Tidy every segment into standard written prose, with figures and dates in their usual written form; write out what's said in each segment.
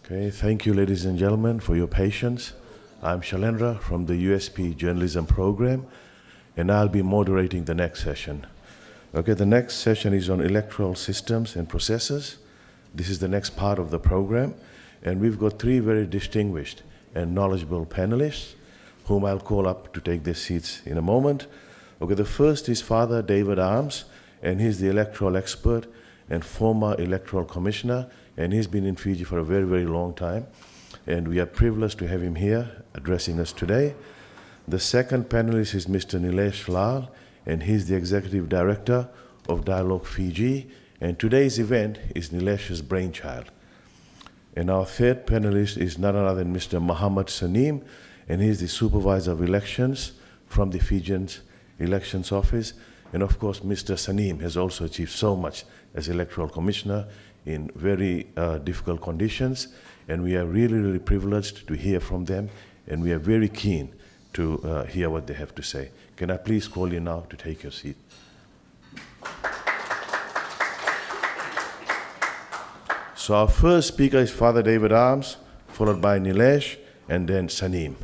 Okay, thank you, ladies and gentlemen, for your patience. I'm Shalendra from the USP Journalism Program, and I'll be moderating the next session. Okay, the next session is on electoral systems and processes. This is the next part of the program, and we've got three very distinguished and knowledgeable panelists, whom I'll call up to take their seats in a moment. Okay, the first is Father David Arms, and he's the electoral expert and former electoral commissioner, and he's been in Fiji for a very, very long time. And we are privileged to have him here addressing us today. The second panelist is Mr. Nilesh Lal, and he's the executive director of Dialogue Fiji. And today's event is Nilesh's brainchild. And our third panelist is none other than Mr. Muhammad Saneem, and he's the supervisor of elections from the Fijians Elections Office. And of course, Mr. Saneem has also achieved so much as electoral commissioner in very difficult conditions. And we are really, really privileged to hear from them. And we are very keen to hear what they have to say. Can I please call you now to take your seat? So our first speaker is Father David Arms, followed by Nilesh, and then Saneem.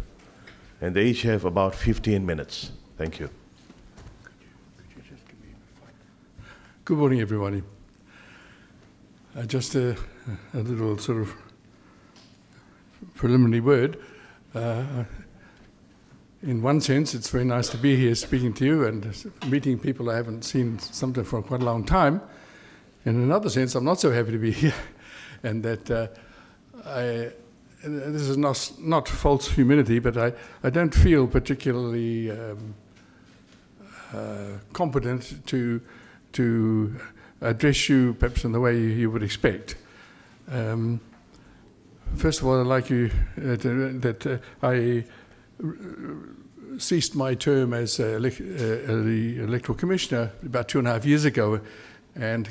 And they each have about 15 minutes. Thank you. Good morning, everybody. Just a little sort of preliminary word. In one sense, it's very nice to be here speaking to you and meeting people I haven't seen sometimes for quite a long time. In another sense, I'm not so happy to be here, and that this is not false humility, but I don't feel particularly competent to address you perhaps in the way you would expect. First of all, I'd like you that I ceased my term as the electoral commissioner about 2.5 years ago, and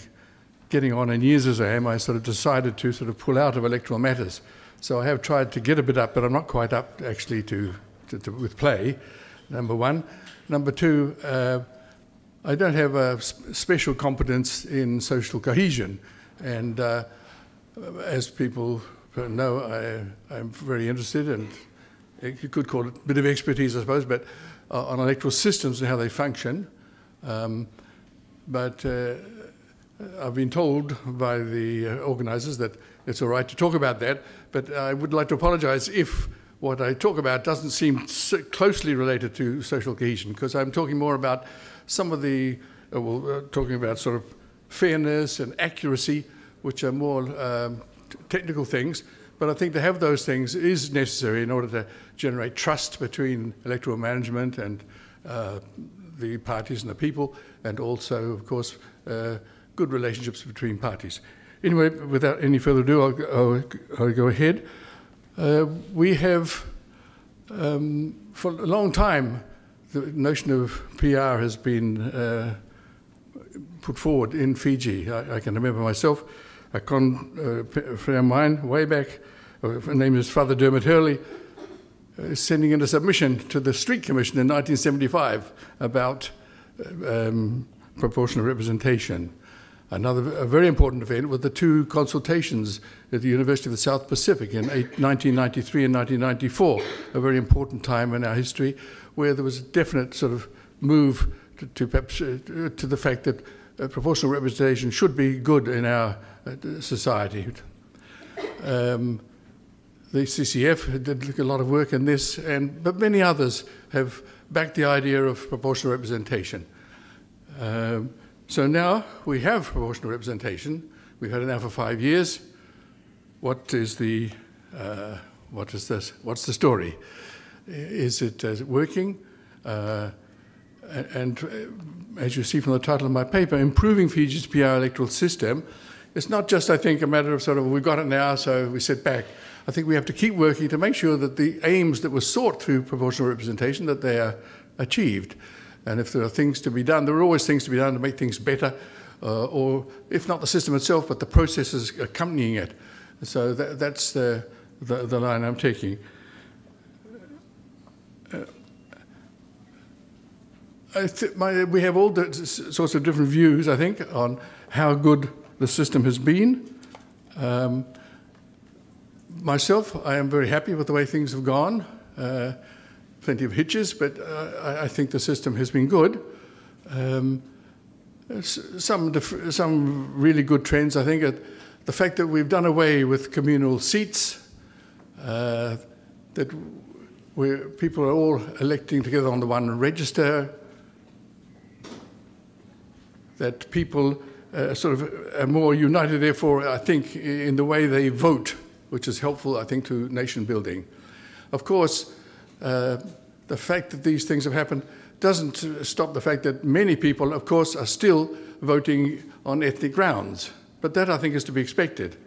getting on in years as I am, I sort of decided to sort of pull out of electoral matters. So I have tried to get a bit up, but I'm not quite up actually with play, number one. Number two, I don't have a special competence in social cohesion, and as people know, I'm very interested, and you could call it a bit of expertise, I suppose, but on electoral systems and how they function. But I've been told by the organisers that it's all right to talk about that, but I would like to apologise if what I talk about doesn't seem so closely related to social cohesion, because I'm talking more about some of the, talking about sort of fairness and accuracy, which are more technical things. But I think to have those things is necessary in order to generate trust between electoral management and the parties and the people, and also, of course, good relationships between parties. Anyway, without any further ado, I'll go ahead. We have, for a long time, the notion of PR has been put forward in Fiji. I can remember myself, a friend of mine way back, her name is Father Dermot Hurley, sending in a submission to the Street Commission in 1975 about proportional representation. A very important event were the two consultations at the University of the South Pacific in 1993 and 1994, a very important time in our history, where there was a definite sort of move to perhaps to the fact that proportional representation should be good in our society. The CCF did a lot of work in this, but many others have backed the idea of proportional representation. So now we have proportional representation. We've had it now for 5 years. What's the story? Is it working? And as you see from the title of my paper, Improving Fiji's PR Electoral System, it's not just, I think, a matter of sort of, we've got it now, so we sit back. I think we have to keep working to make sure that the aims that were sought through proportional representation, that they are achieved. And if there are things to be done, there are always things to be done to make things better, or if not the system itself, but the processes accompanying it. So that's the line I'm taking. We have all sorts of different views, I think, on how good the system has been. Myself, I am very happy with the way things have gone. Plenty of hitches, but I think the system has been good. Some really good trends, I think, the fact that we've done away with communal seats, that people are all electing together on the one register, that people sort of are more united, therefore, I think, in the way they vote, which is helpful, I think, to nation building. Of course, the fact that these things have happened doesn't stop the fact that many people, of course, are still voting on ethnic grounds. But that, I think, is to be expected,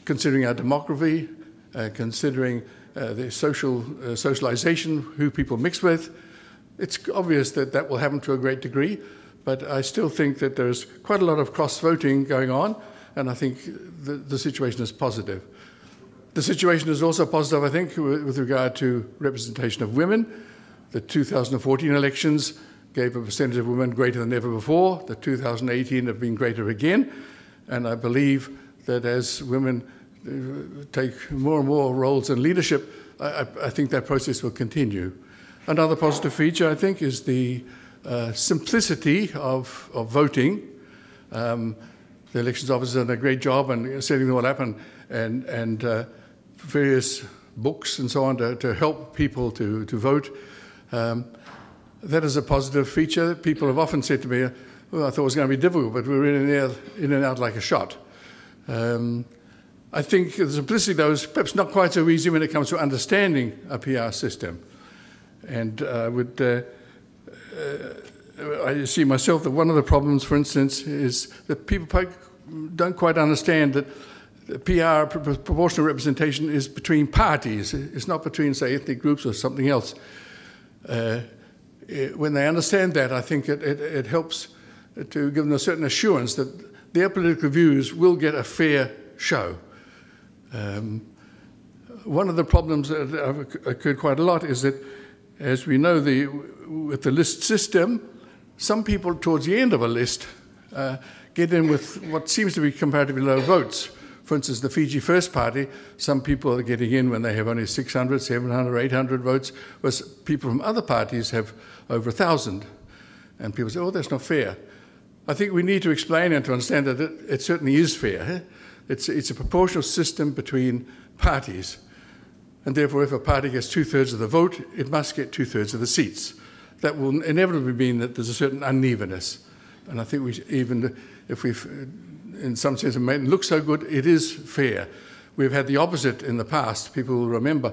considering our demography, considering the socialization, who people mix with. It's obvious that that will happen to a great degree, but I still think that there's quite a lot of cross-voting going on, and I think the situation is positive. The situation is also positive, I think, with regard to representation of women. The 2014 elections gave a percentage of women greater than ever before. The 2018 have been greater again. And I believe that as women take more and more roles in leadership, I think that process will continue. Another positive feature, I think, is the simplicity of voting. The elections officers have done a great job in setting them all up, and various books and so on to help people to vote. That is a positive feature. People have often said to me, well, I thought it was going to be difficult, but we're in and out like a shot. I think the simplicity, though, is perhaps not quite so easy when it comes to understanding a PR system. And I see myself that one of the problems, for instance, is that people don't quite understand that PR, proportional representation, is between parties. It's not between, say, ethnic groups or something else. When they understand that, I think it helps to give them a certain assurance that their political views will get a fair show. One of the problems that have occurred quite a lot is that, as we know, with the list system, some people towards the end of a list get in with what seems to be comparatively low votes. For instance, the Fiji First Party, some people are getting in when they have only 600, 700, 800 votes, whereas people from other parties have over 1,000. And people say, oh, that's not fair. I think we need to explain and to understand that it certainly is fair. It's a proportional system between parties. And therefore, if a party gets 2/3 of the vote, it must get 2/3 of the seats. That will inevitably mean that there's a certain unevenness. And I think if we've in some sense, it may look so good, it is fair. We've had the opposite in the past. People will remember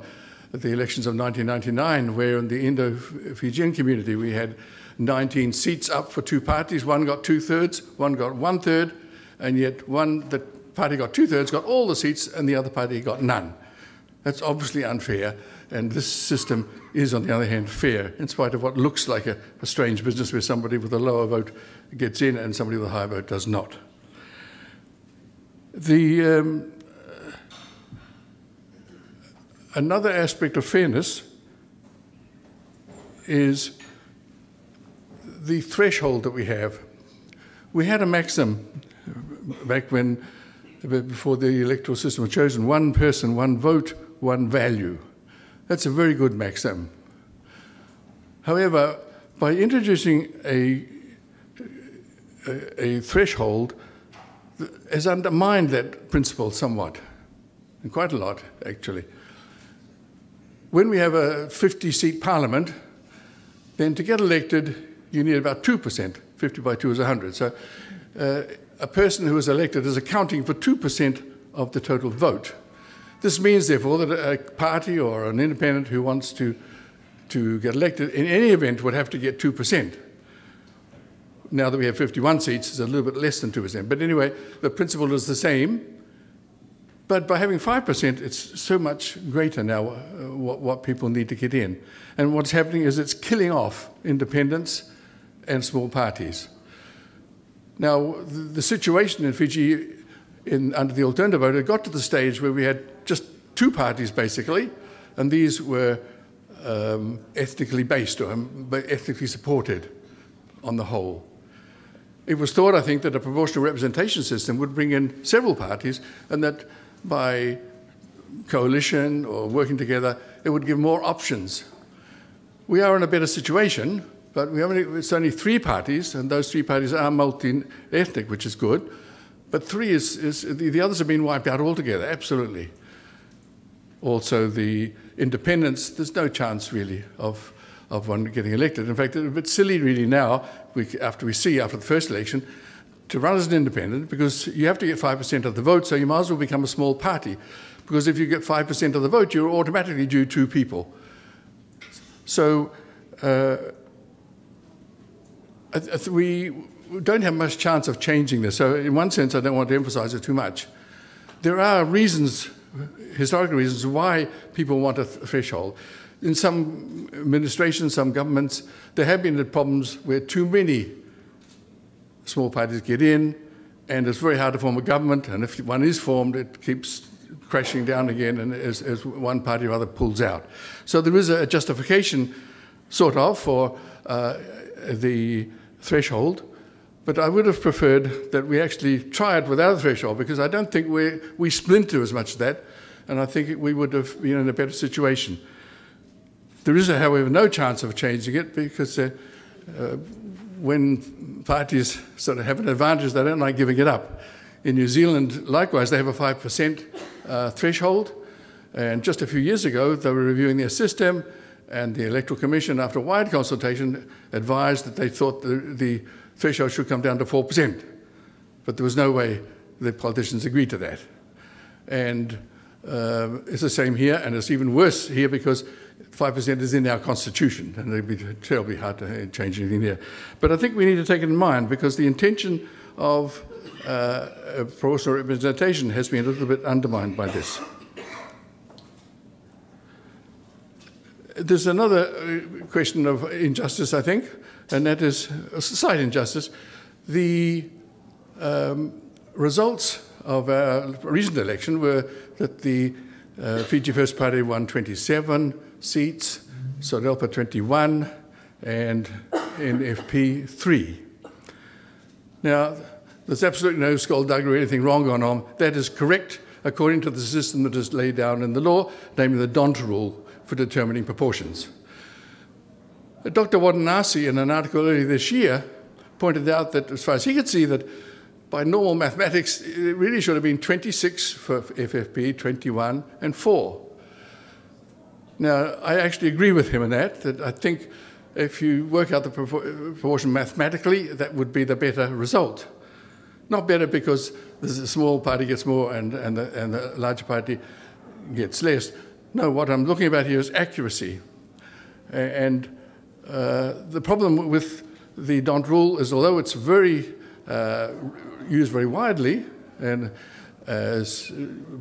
at the elections of 1999, where in the Indo-Fijian community, we had 19 seats up for two parties. One got 2/3, one got 1/3, and yet the party got 2/3 got all the seats, and the other party got none. That's obviously unfair, and this system is, on the other hand, fair, in spite of what looks like a strange business where somebody with a lower vote gets in and somebody with a higher vote does not. Another aspect of fairness is the threshold that we have. We had a maxim back before the electoral system was chosen: one person, one vote, one value. That's a very good maxim. However, by introducing a threshold, has undermined that principle somewhat, and quite a lot, actually. When we have a 50-seat parliament, then to get elected, you need about 2%. 50 by 2 is 100. So a person who is elected is accounting for 2% of the total vote. This means, therefore, that a party or an independent who wants to get elected, in any event, would have to get 2%. Now that we have 51 seats, it's a little bit less than 2%. But anyway, the principle is the same. But by having 5%, it's so much greater now what people need to get in. And what's happening is it's killing off independents and small parties. Now, the situation in Fiji under the alternative vote, it got to the stage where we had just two parties, basically, and these were ethnically based or ethnically supported on the whole. It was thought, I think, that a proportional representation system would bring in several parties, and that by coalition or working together, it would give more options. We are in a better situation, but it's only 3 parties, and those 3 parties are multi-ethnic, which is good. But 3 the others have been wiped out altogether, absolutely. Also, the independents, there's no chance really of one getting elected. In fact, it's a bit silly really now, after the first election, to run as an independent, because you have to get 5% of the vote, so you might as well become a small party. Because if you get 5% of the vote, you're automatically due 2 people. So we don't have much chance of changing this. So in one sense, I don't want to emphasize it too much. There are reasons, historical reasons, why people want a threshold. In some administrations, some governments, there have been problems where too many small parties get in, and it's very hard to form a government, and if one is formed, it keeps crashing down again, and as one party or other pulls out. So there is a justification, sort of, for the threshold, but I would have preferred that we actually try it without a threshold, because I don't think we splinter as much as that, and I think we would have been in a better situation. There is, however, no chance of changing it, because when parties sort of have an advantage, they don't like giving it up. In New Zealand, likewise, they have a 5% threshold, and just a few years ago, they were reviewing their system, and the Electoral Commission, after wide consultation, advised that they thought the threshold should come down to 4%. But there was no way the politicians agreed to that. And it's the same here, and it's even worse here because 5% is in our constitution, and it'd be terribly hard to change anything there. But I think we need to take it in mind, because the intention of proportional representation has been a little bit undermined by this. There's another question of injustice, I think, and that is a slight injustice. The results of our recent election were that the Fiji First Party won 27 seats, SODELPA 21, and NFP 3. Now, there's absolutely no skullduggery or anything wrong going on. That is correct according to the system that is laid down in the law, namely the D'Hondt rule for determining proportions. Dr. Wadanasi, in an article earlier this year, pointed out that, as far as he could see, that by normal mathematics, it really should have been 26 for FFP, 21, and 4. Now, I actually agree with him in that I think if you work out the proportion mathematically, that would be the better result. Not better because the small party gets more and the larger party gets less. No, what I'm looking about here is accuracy. And the problem with the D'Hondt rule is, although it's very used very widely and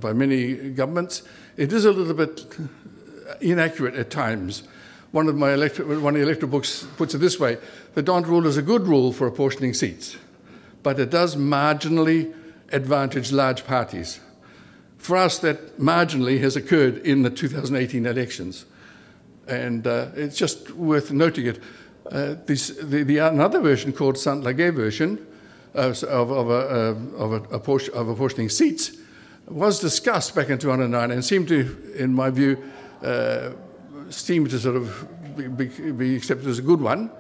by many governments, it is a little bit inaccurate at times. One of the electoral books puts it this way: the D'Hondt rule is a good rule for apportioning seats, but it does marginally advantage large parties. For us, that marginally has occurred in the 2018 elections, and it's just worth noting it. Another version called Saint Laguerre version of apportioning seats was discussed back in 2009 and seemed to, in my view, seemed to sort of be accepted as a good one.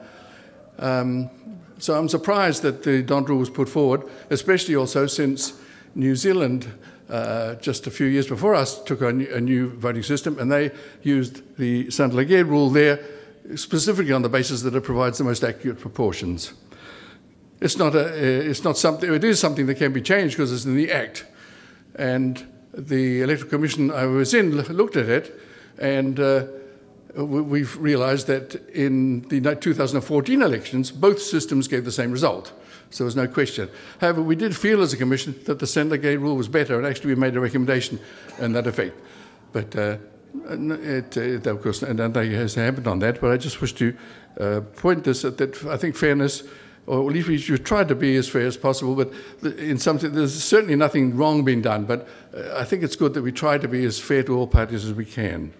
So I'm surprised that the D'Hondt rule was put forward, especially also since New Zealand, just a few years before us, took a new voting system, and they used the Saint Laguerre rule there specifically on the basis that it provides the most accurate proportions. It is something that can be changed because it's in the Act. And the Electoral Commission I was in looked at it, and we've realised that in the 2014 elections, both systems gave the same result. So there's no question. However, we did feel as a Commission that the Saint Laguerre rule was better, and actually we made a recommendation in that effect. But of course, nothing has happened on that, but I just wish to point this at that I think fairness, or at least we should try to be as fair as possible, but there's certainly nothing wrong being done, but I think it's good that we try to be as fair to all parties as we can.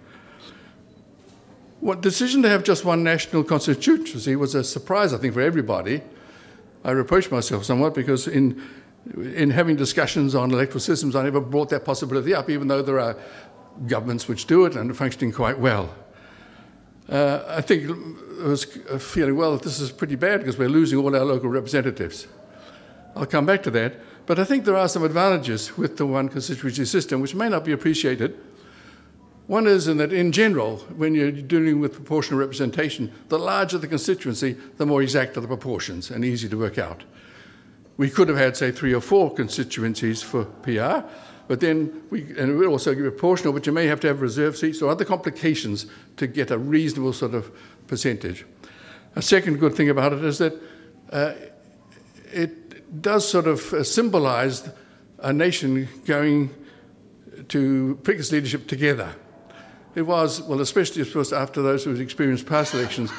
What decision to have just one national constituency was a surprise, I think, for everybody. I reproach myself somewhat because in having discussions on electoral systems, I never brought that possibility up, even though there are governments which do it and are functioning quite well. I think I was feeling, well, this is pretty bad because we're losing all our local representatives. I'll come back to that. But I think there are some advantages with the one constituency system which may not be appreciated. One is in that, in general, when you're dealing with proportional representation, the larger the constituency, the more exact are the proportions and easy to work out. We could have had, say, 3 or 4 constituencies for PR, but then we also give proportional, but you may have to have reserve seats or other complications to get a reasonable sort of percentage. A second good thing about it is that it does sort of symbolize a nation going to pick its leadership together. It was, well, especially of course after those who had experienced past elections,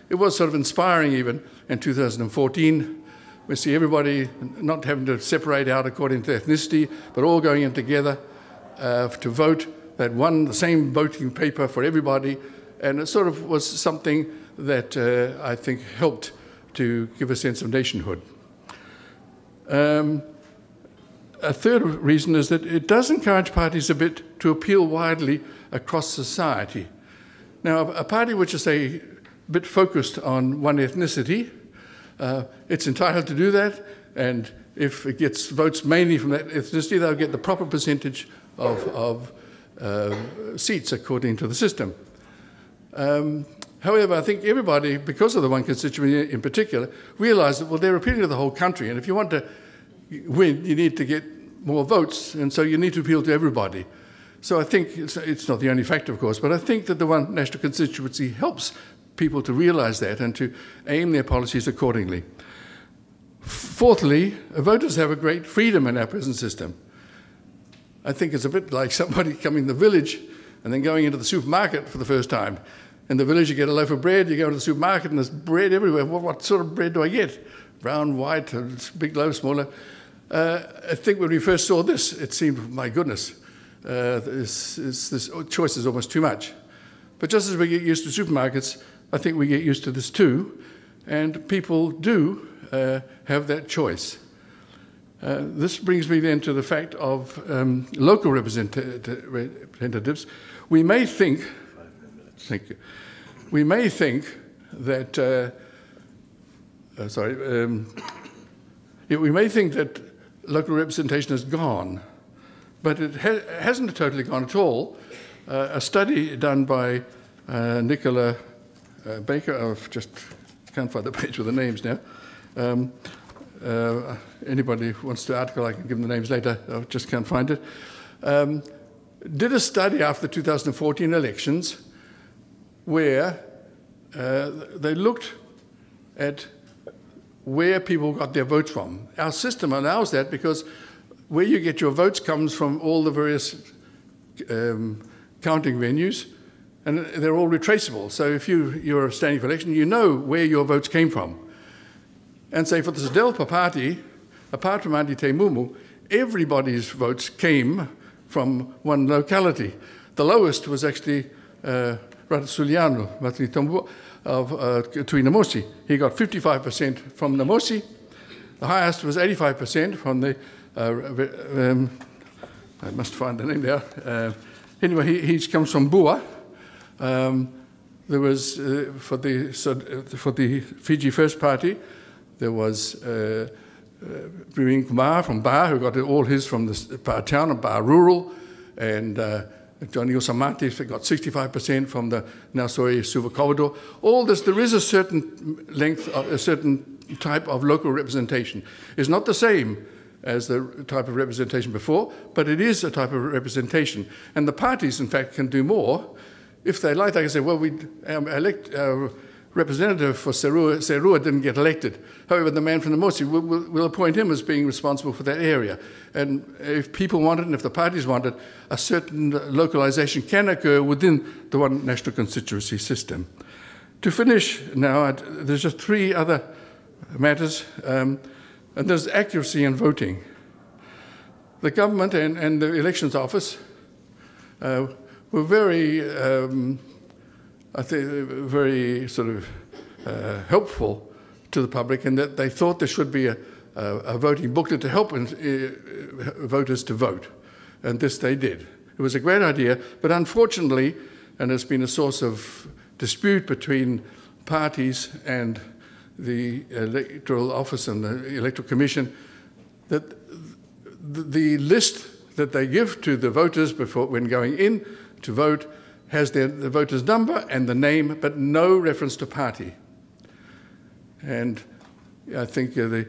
it was sort of inspiring even in 2014. We see everybody not having to separate out according to ethnicity, but all going in together to vote. They'd won the same voting paper for everybody, and it sort of was something that I think helped to give a sense of nationhood. A third reason is that it does encourage parties a bit to appeal widely across society. Now, a party which is a bit focused on one ethnicity, it's entitled to do that, and if it gets votes mainly from that ethnicity, they'll get the proper percentage of seats according to the system. However, I think everybody, because of the one constituency in particular, realised that, well, they're appealing to the whole country, and if you want to win, you need to get more votes, and so you need to appeal to everybody. So I think it's not the only factor, of course, but I think that the one national constituency helps people to realise that and to aim their policies accordingly. Fourthly, voters have a great freedom in our present system. I think it's a bit like somebody coming to the village and then going into the supermarket for the first time. In the village, you get a loaf of bread, you go to the supermarket, and there's bread everywhere. What sort of bread do I get? Brown, white, big loaf, smaller. I think when we first saw this, it seemed, my goodness, this choice is almost too much. But just as we get used to supermarkets, I think we get used to this too, and people do have that choice. This brings me then to the fact of local representatives. We may think, thank you, we may think that, we may think that local representation is gone, but it hasn't totally gone at all. A study done by Nicola Baker, I just can't find the page with the names now. Anybody who wants the article, I can give them the names later. I just can't find it. Did a study after the 2014 elections where they looked at where people got their votes from. Our system allows that because where you get your votes comes from all the various counting venues, and they're all retraceable. So if you're standing for election, you know where your votes came from. And say for the Delpa party, apart from Andi Te Mumu, everybody's votes came from one locality. The lowest was actually Ratasuliano, Matri of Tui Namosi. He got 55% from Namosi. The highest was 85% from the, I must find the name there. Anyway, he comes from Bua. There was, for the Fiji First Party, there was Brewing Kumar from Bar, who got all his from the Bar town and Bar rural, and Johnny Osamati got 65% from the Nausoi Suva corridor. All this, there is a certain length, a certain type of local representation. It's not the same as the type of representation before, but it is a type of representation. And the parties, in fact, can do more. If they like, they can say, well, we elect a representative for Serua didn't get elected. However, the man from the Mosi, we'll appoint him as being responsible for that area. And if people want it, and if the parties want it, a certain localization can occur within the one national constituency system. To finish now, there's just 3 other matters, and there's accuracy in voting. The government and the elections office were very, I think, very sort of helpful to the public in that they thought there should be a voting booklet to help voters to vote. And this they did. It was a great idea, but unfortunately, and it's been a source of dispute between parties and the Electoral Office and the Electoral Commission, that the list that they give to the voters when going in to vote has the voter's number and the name, but no reference to party. And I think the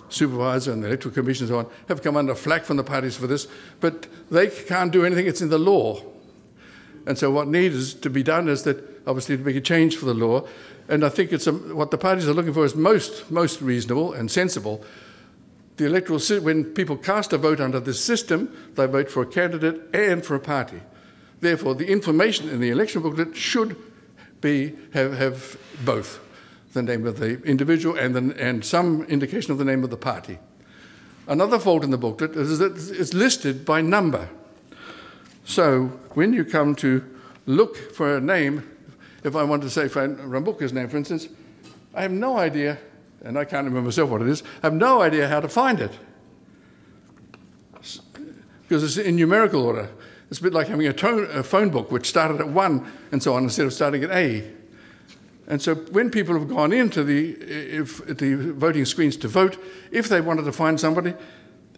supervisor and the Electoral Commission and so on have come under flack from the parties for this, but they can't do anything. It's in the law. And so what needs to be done is that, obviously, to make a change for the law. And I think it's what the parties are looking for is most reasonable and sensible. The electoral, when people cast a vote under this system, they vote for a candidate and for a party. Therefore, the information in the election booklet should have both the name of the individual and some indication of the name of the party. Another fault in the booklet is that it's listed by number. So when you come to look for a name, if I want to say Rambuka's name, for instance, I have no idea, and I can't remember myself what it is, I have no idea how to find it. Because it's in numerical order. It's a bit like having a phone book which started at 1 and so on instead of starting at A. And so when people have gone into the voting screens to vote, if they wanted to find somebody,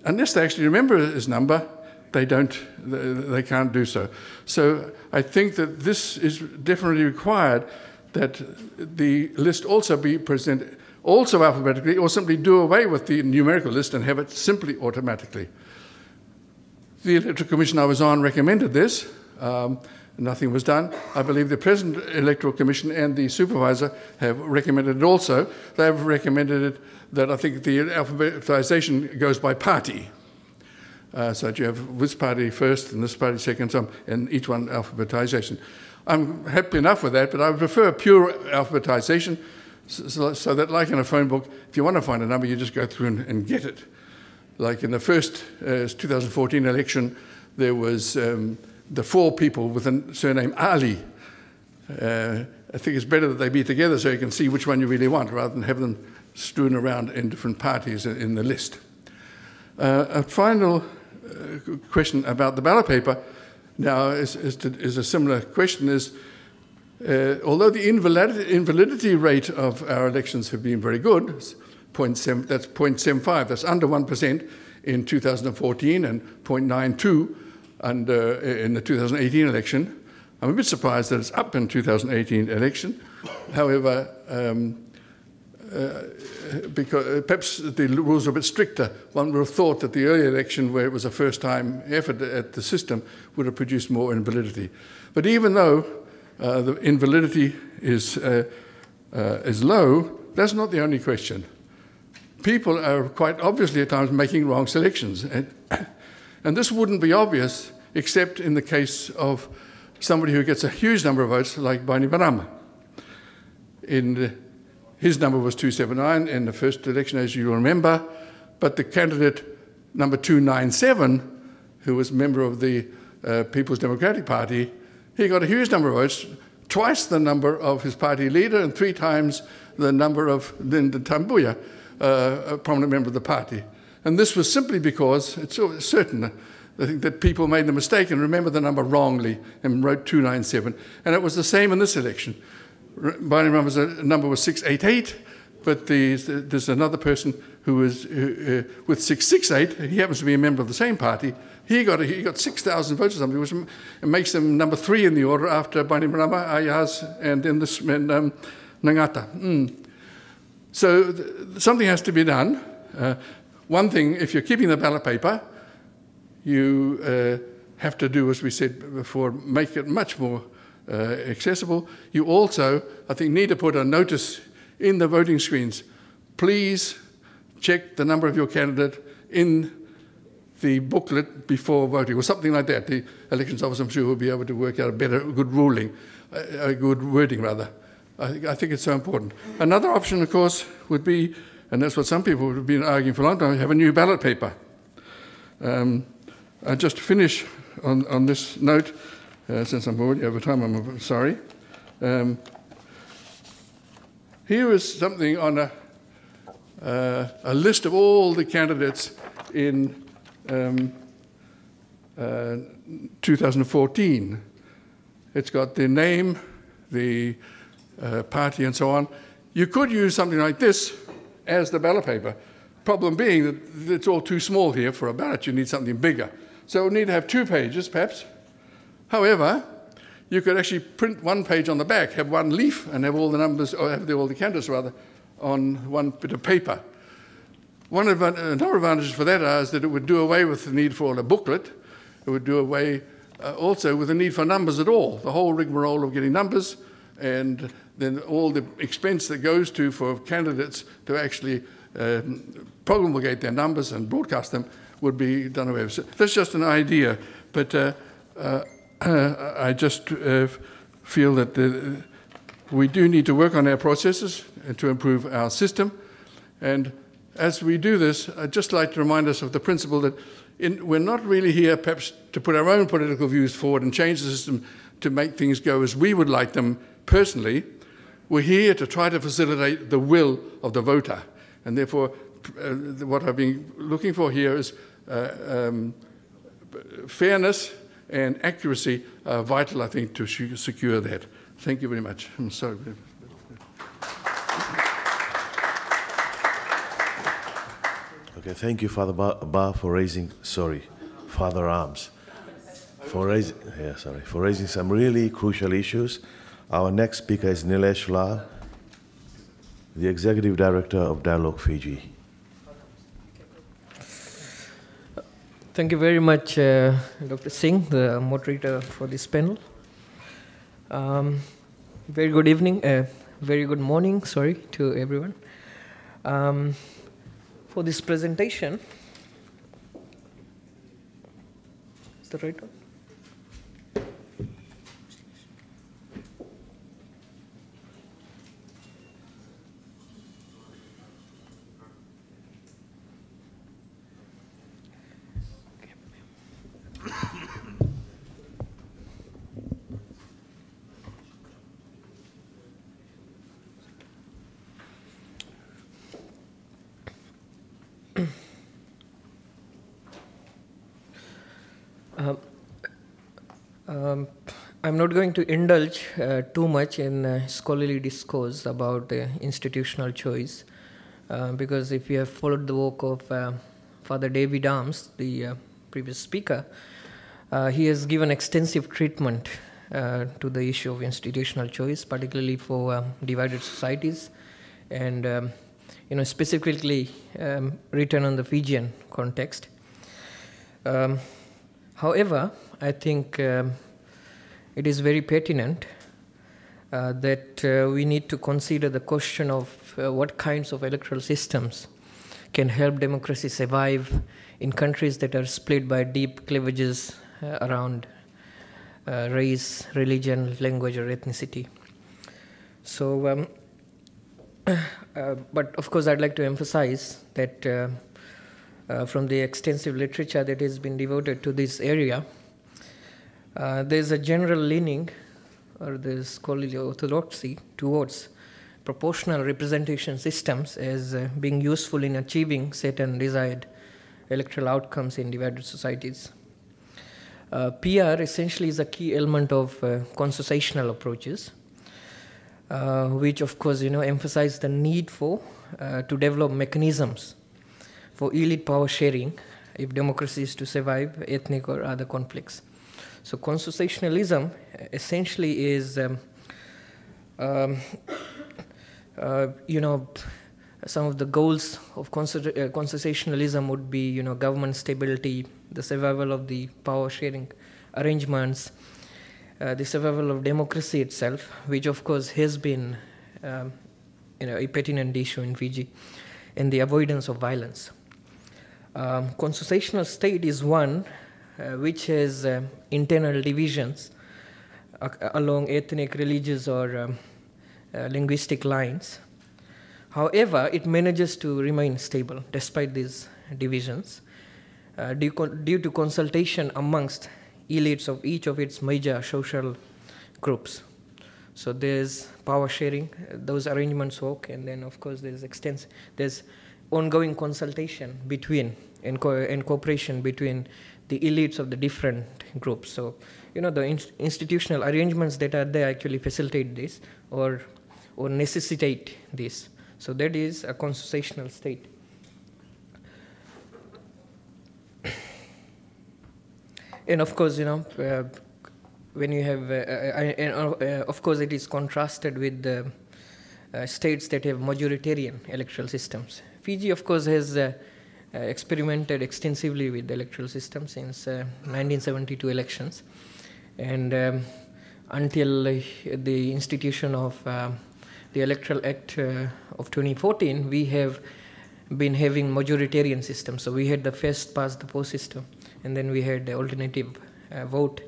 unless they actually remember his number, they can't do so. So I think that this is definitely required, that the list also be presented also alphabetically, or simply do away with the numerical list and have it simply automatically. The Electoral Commission I was on recommended this. Nothing was done. I believe the present Electoral Commission and the supervisor have recommended it also. They have recommended it that I think the alphabetization goes by party. So that you have this party first and this party second, and each one alphabetization. I'm happy enough with that, but I would prefer pure alphabetization so that, like in a phone book, if you want to find a number, you just go through and get it. Like in the first 2014 election, there was the 4 people with a surname Ali. I think it's better that they be together so you can see which one you really want, rather than have them strewn around in different parties in the list. A final question about the ballot paper now is a similar question. Although the invalidity rate of our elections have been very good, that's 0.75, that's under 1% in 2014 and 0.92 in the 2018 election. I'm a bit surprised that it's up in 2018 election. However, because perhaps the rules are a bit stricter, one would have thought that the earlier election, where it was a first-time effort at the system, would have produced more invalidity. But even though the invalidity is low, that's not the only question. People are quite obviously at times making wrong selections. And this wouldn't be obvious except in the case of somebody who gets a huge number of votes, like Bainimarama. His number was 279 in the first election, as you remember, but the candidate number 297, who was a member of the People's Democratic Party, he got a huge number of votes, twice the number of his party leader and 3 times the number of Linda Tambuya, a prominent member of the party. And this was simply because it's certain that people made the mistake and remembered the number wrongly and wrote 297. And it was the same in this election. Bainimarama's number was 688, but there's another person who was with 668. He happens to be a member of the same party. He got 6,000 votes or something, which makes him number 3 in the order after Bainimarama, Ayaz, and then this Nangata. So something has to be done. One thing, if you're keeping the ballot paper, you have to do, as we said before, make it much more accessible. You also, I think, need to put a notice in the voting screens. Please check the number of your candidate in the booklet before voting, or something like that. The elections officer, I'm sure, will be able to work out a good wording rather. I think it's so important. Another option, of course, would be, and that's what some people have been arguing for a long time, have a new ballot paper. I'll just finish on this note, since I'm already over time, I'm sorry. Here is something on a list of all the candidates in 2014. It's got the name, the party, and so on. You could use something like this as the ballot paper. Problem being that it's all too small here for a ballot. You need something bigger. So we need to have 2 pages, perhaps. However, you could actually print 1 page on the back, have 1 leaf, and have all the numbers, or have all the candidates, rather, on 1 bit of paper. Another advantage for that is that it would do away with the need for a booklet. It would do away also with the need for numbers at all, the whole rigmarole of getting numbers, and then all the expense that goes to for candidates to actually promulgate their numbers and broadcast them would be done away with. So that's just an idea, but I just feel that we do need to work on our processes and to improve our system. And as we do this, I'd just like to remind us of the principle that we're not really here perhaps to put our own political views forward and change the system to make things go as we would like them personally. We're here to try to facilitate the will of the voter. And therefore, what I've been looking for here is fairness and accuracy are vital, I think, to secure that. Thank you very much. I'm sorry. Okay, thank you, Father Ba, for raising, Father Arms, for raising some really crucial issues. Our next speaker is Nilesh Lal, the Executive Director of Dialogue Fiji. Thank you very much, Dr. Singh, the moderator for this panel. Very good evening, very good morning, to everyone. For this presentation, is that right one? I'm not going to indulge too much in scholarly discourse about institutional choice, because if you have followed the work of Father David Arms, the previous speaker, he has given extensive treatment to the issue of institutional choice, particularly for divided societies, and specifically written on the Fijian context. However, I think it is very pertinent that we need to consider the question of what kinds of electoral systems can help democracy survive in countries that are split by deep cleavages around race, religion, language, or ethnicity. So, but of course, I'd like to emphasize that from the extensive literature that has been devoted to this area, there's a general leaning, or there's scholarly orthodoxy towards proportional representation systems as being useful in achieving certain desired electoral outcomes in divided societies. PR essentially is a key element of consociational approaches, which of course emphasize the need for to develop mechanisms for elite power sharing if democracy is to survive ethnic or other conflicts. So consociationalism essentially is, some of the goals of consociationalism would be, government stability, the survival of the power sharing arrangements, the survival of democracy itself, which of course has been, a pertinent issue in Fiji, and the avoidance of violence. Consociational state is one which has internal divisions along ethnic, religious, or linguistic lines. However, it manages to remain stable despite these divisions due to consultation amongst elites of each of its major social groups. So there's power sharing, those arrangements work, and then of course there's ongoing consultation between and cooperation between the elites of the different groups. So, the institutional arrangements that are there actually facilitate this or necessitate this. So that is a constitutional state. And of course, when you have, of course, it is contrasted with the states that have majoritarian electoral systems. Fiji, of course, has experimented extensively with the electoral system since 1972 elections. And until the institution of the Electoral Act of 2014, we have been having majoritarian systems. So we had the first past the post system, and then we had the alternative vote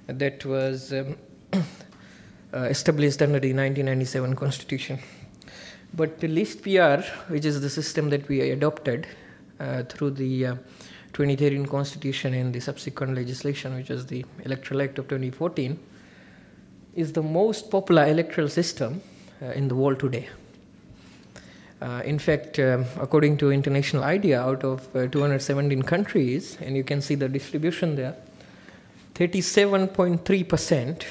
that was established under the 1997 Constitution. But the least PR, which is the system that we adopted through the 2013 Constitution and the subsequent legislation, which was the Electoral Act of 2014, is the most popular electoral system in the world today. In fact, according to International IDEA, out of 217 countries, and you can see the distribution there, 37.3%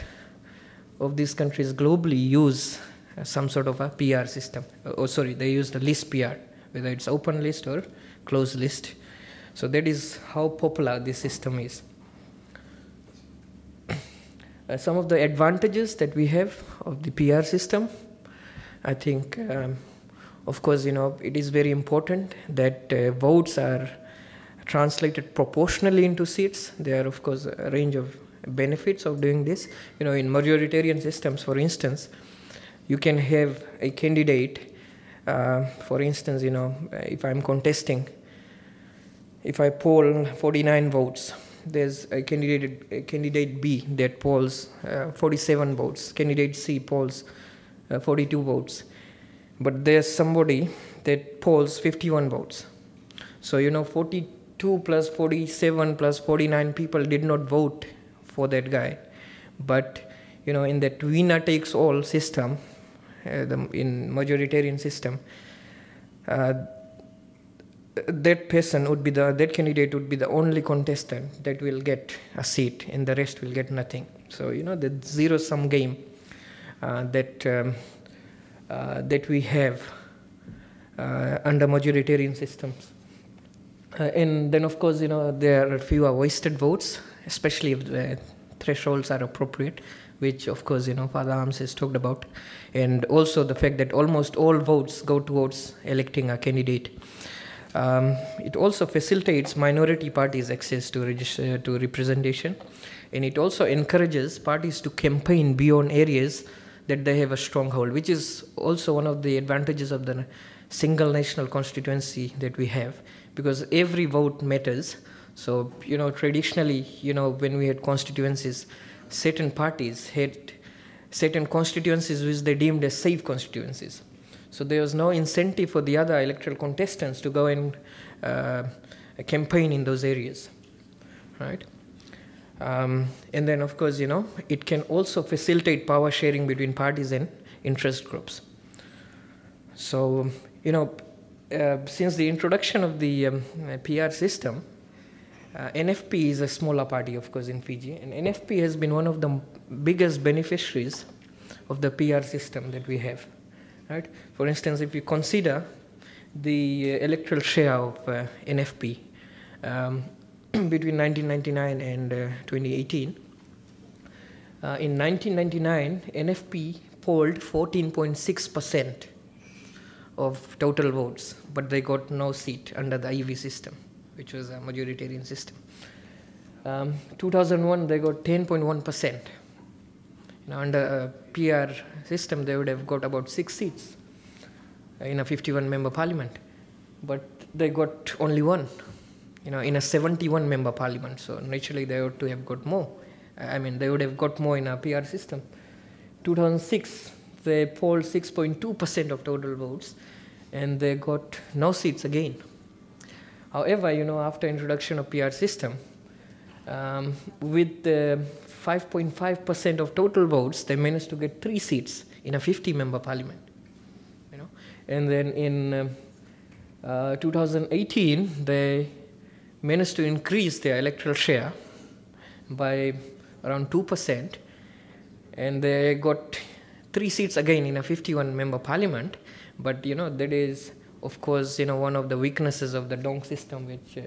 of these countries globally use some sort of a PR system. They use the list PR, whether it's open list or closed list. So that is how popular this system is. Some of the advantages that we have of the PR system, I think, of course, it is very important that votes are translated proportionally into seats. There are, of course, a range of benefits of doing this. In majoritarian systems, for instance, you can have a candidate, for instance, if I'm contesting, if I poll 49 votes, there's a candidate B that polls 47 votes. Candidate C polls 42 votes. But there's somebody that polls 51 votes. So, 42 plus 47 plus 49 people did not vote for that guy. But, in that winner takes all system, in majoritarian system, that person would be that candidate would be the only contestant that will get a seat, and the rest will get nothing. So the zero-sum game that we have under majoritarian systems. And then, of course, there are fewer wasted votes, especially if the thresholds are appropriate, which, of course, Father Arms has talked about, and also the fact that almost all votes go towards electing a candidate. It also facilitates minority parties' access to representation, and it also encourages parties to campaign beyond areas that they have a stronghold, which is also one of the advantages of the single national constituency that we have, because every vote matters. So, traditionally, when we had constituencies, certain parties had certain constituencies which they deemed as safe constituencies. So there was no incentive for the other electoral contestants to go and campaign in those areas, right? And then, of course, it can also facilitate power sharing between parties and interest groups. So, since the introduction of the PR system, NFP is a smaller party, of course, in Fiji, and NFP has been one of the biggest beneficiaries of the PR system that we have. Right? For instance, if you consider the electoral share of NFP between 1999 and 2018, in 1999, NFP polled 14.6% of total votes, but they got no seat under the IV system, which was a majoritarian system. 2001, they got 10.1%. Under a PR system, they would have got about 6 seats in a 51-member parliament, but they got only 1, in a 71-member parliament. So naturally, they ought to have got more. They would have got more in a PR system. 2006, they polled 6.2% of total votes, and they got no seats again. However, after introduction of PR system, with the 5.5% of total votes, they managed to get 3 seats in a 50-member parliament. And then in 2018, they managed to increase their electoral share by around 2%, and they got 3 seats again in a 51-member parliament. But that is, of course, one of the weaknesses of the Dong system, which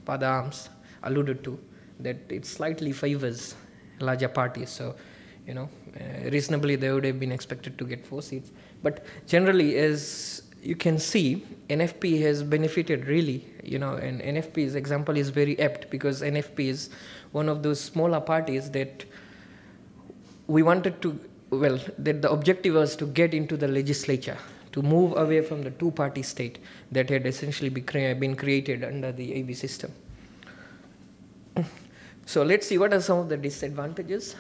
Father Arms alluded to, that it slightly favors larger parties. So, reasonably they would have been expected to get 4 seats. But generally, as you can see, NFP has benefited really, and NFP's example is very apt, because NFP is one of those smaller parties that we wanted to, that the objective was to get into the legislature, to move away from the two-party state that had essentially been created under the AB system. So let's see what are some of the disadvantages.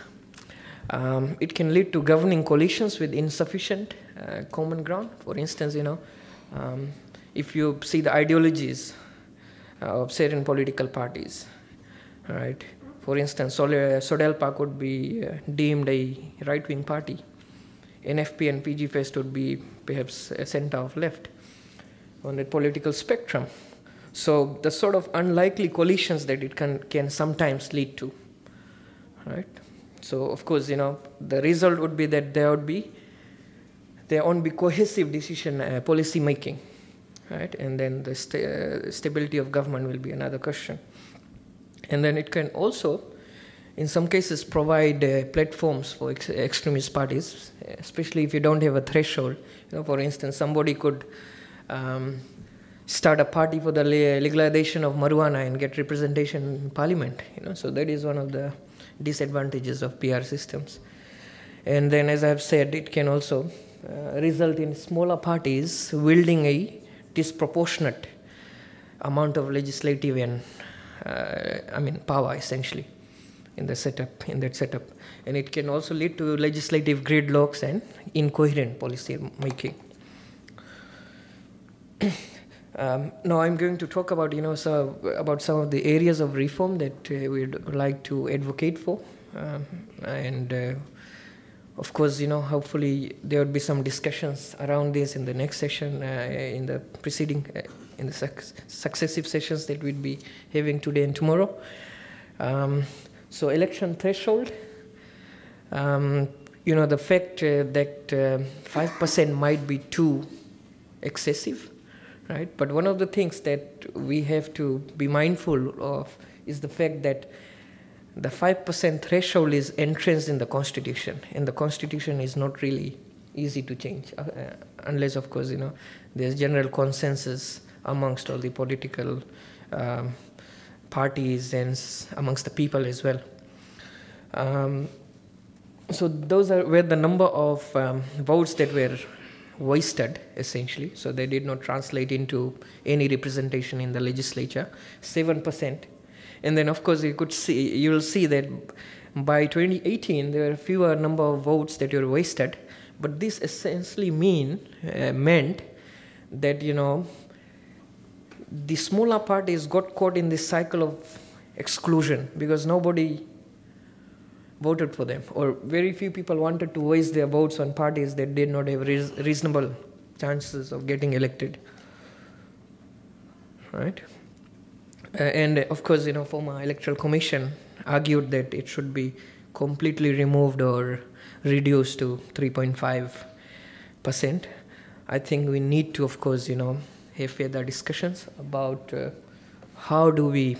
It can lead to governing coalitions with insufficient common ground. For instance, if you see the ideologies of certain political parties, right? For instance, Sodelpa could be deemed a right-wing party. NFP and PG Fest would be perhaps a center of left on the political spectrum. So the sort of unlikely coalitions that it can sometimes lead to, right? So of course, the result would be that there won't be cohesive decision policy making, right? And then the stability of government will be another question. And then it can also, in some cases, provide platforms for extremist parties, especially if you don't have a threshold. For instance, somebody could start a party for the legalization of marijuana and get representation in parliament. So that is one of the disadvantages of PR systems. And then, as I have said, it can also result in smaller parties wielding a disproportionate amount of legislative and power, essentially, in that setup. And it can also lead to legislative gridlocks and incoherent policy making. Now I'm going to talk about, about some of the areas of reform that we'd like to advocate for. Of course, hopefully there would be some discussions around this in the next session, in the successive sessions that we'd be having today and tomorrow. So election threshold, the fact that 5% might be too excessive, right? But one of the things that we have to be mindful of is the fact that the 5% threshold is entrenched in the Constitution, and the Constitution is not really easy to change, unless, of course, there's general consensus amongst all the political parties and amongst the people as well. So those were the number of votes that were wasted, essentially. So they did not translate into any representation in the legislature, 7%. And then, of course, you will see that by 2018, there were fewer number of votes that were wasted. But this essentially meant that, the smaller parties got caught in this cycle of exclusion because nobody voted for them, or very few people wanted to waste their votes on parties that did not have reasonable chances of getting elected, right? And of course, former Electoral Commission argued that it should be completely removed or reduced to 3.5%. I think we need to, of course, have further discussions about how do we,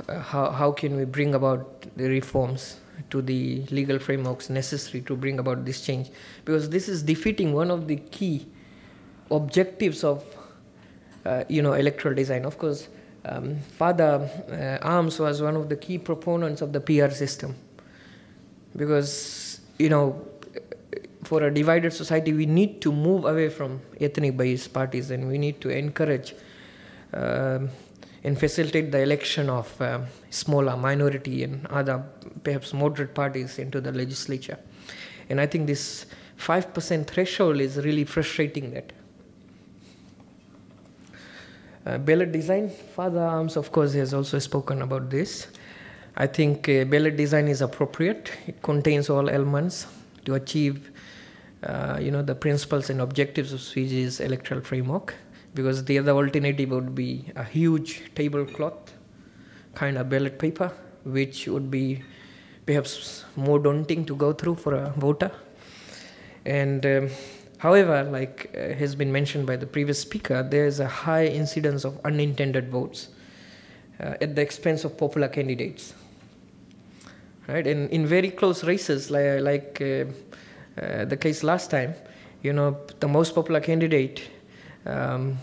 how can we bring about the reforms to the legal frameworks necessary to bring about this change, because this is defeating one of the key objectives of electoral design. Of course, Father Arms was one of the key proponents of the PR system, because for a divided society we need to move away from ethnic based parties, and we need to encourage and facilitate the election of smaller minority and other perhaps moderate parties into the legislature. And I think this 5% threshold is really frustrating that. Ballot design, Father Arms, of course, has also spoken about this. I think ballot design is appropriate. It contains all elements to achieve the principles and objectives of Sweden's electoral framework. because the other alternative would be a huge tablecloth kind of ballot paper, which would be perhaps more daunting to go through for a voter. And however, like has been mentioned by the previous speaker, there is a high incidence of unintended votes at the expense of popular candidates. Right? And in very close races, like the case last time, the most popular candidate, Voringe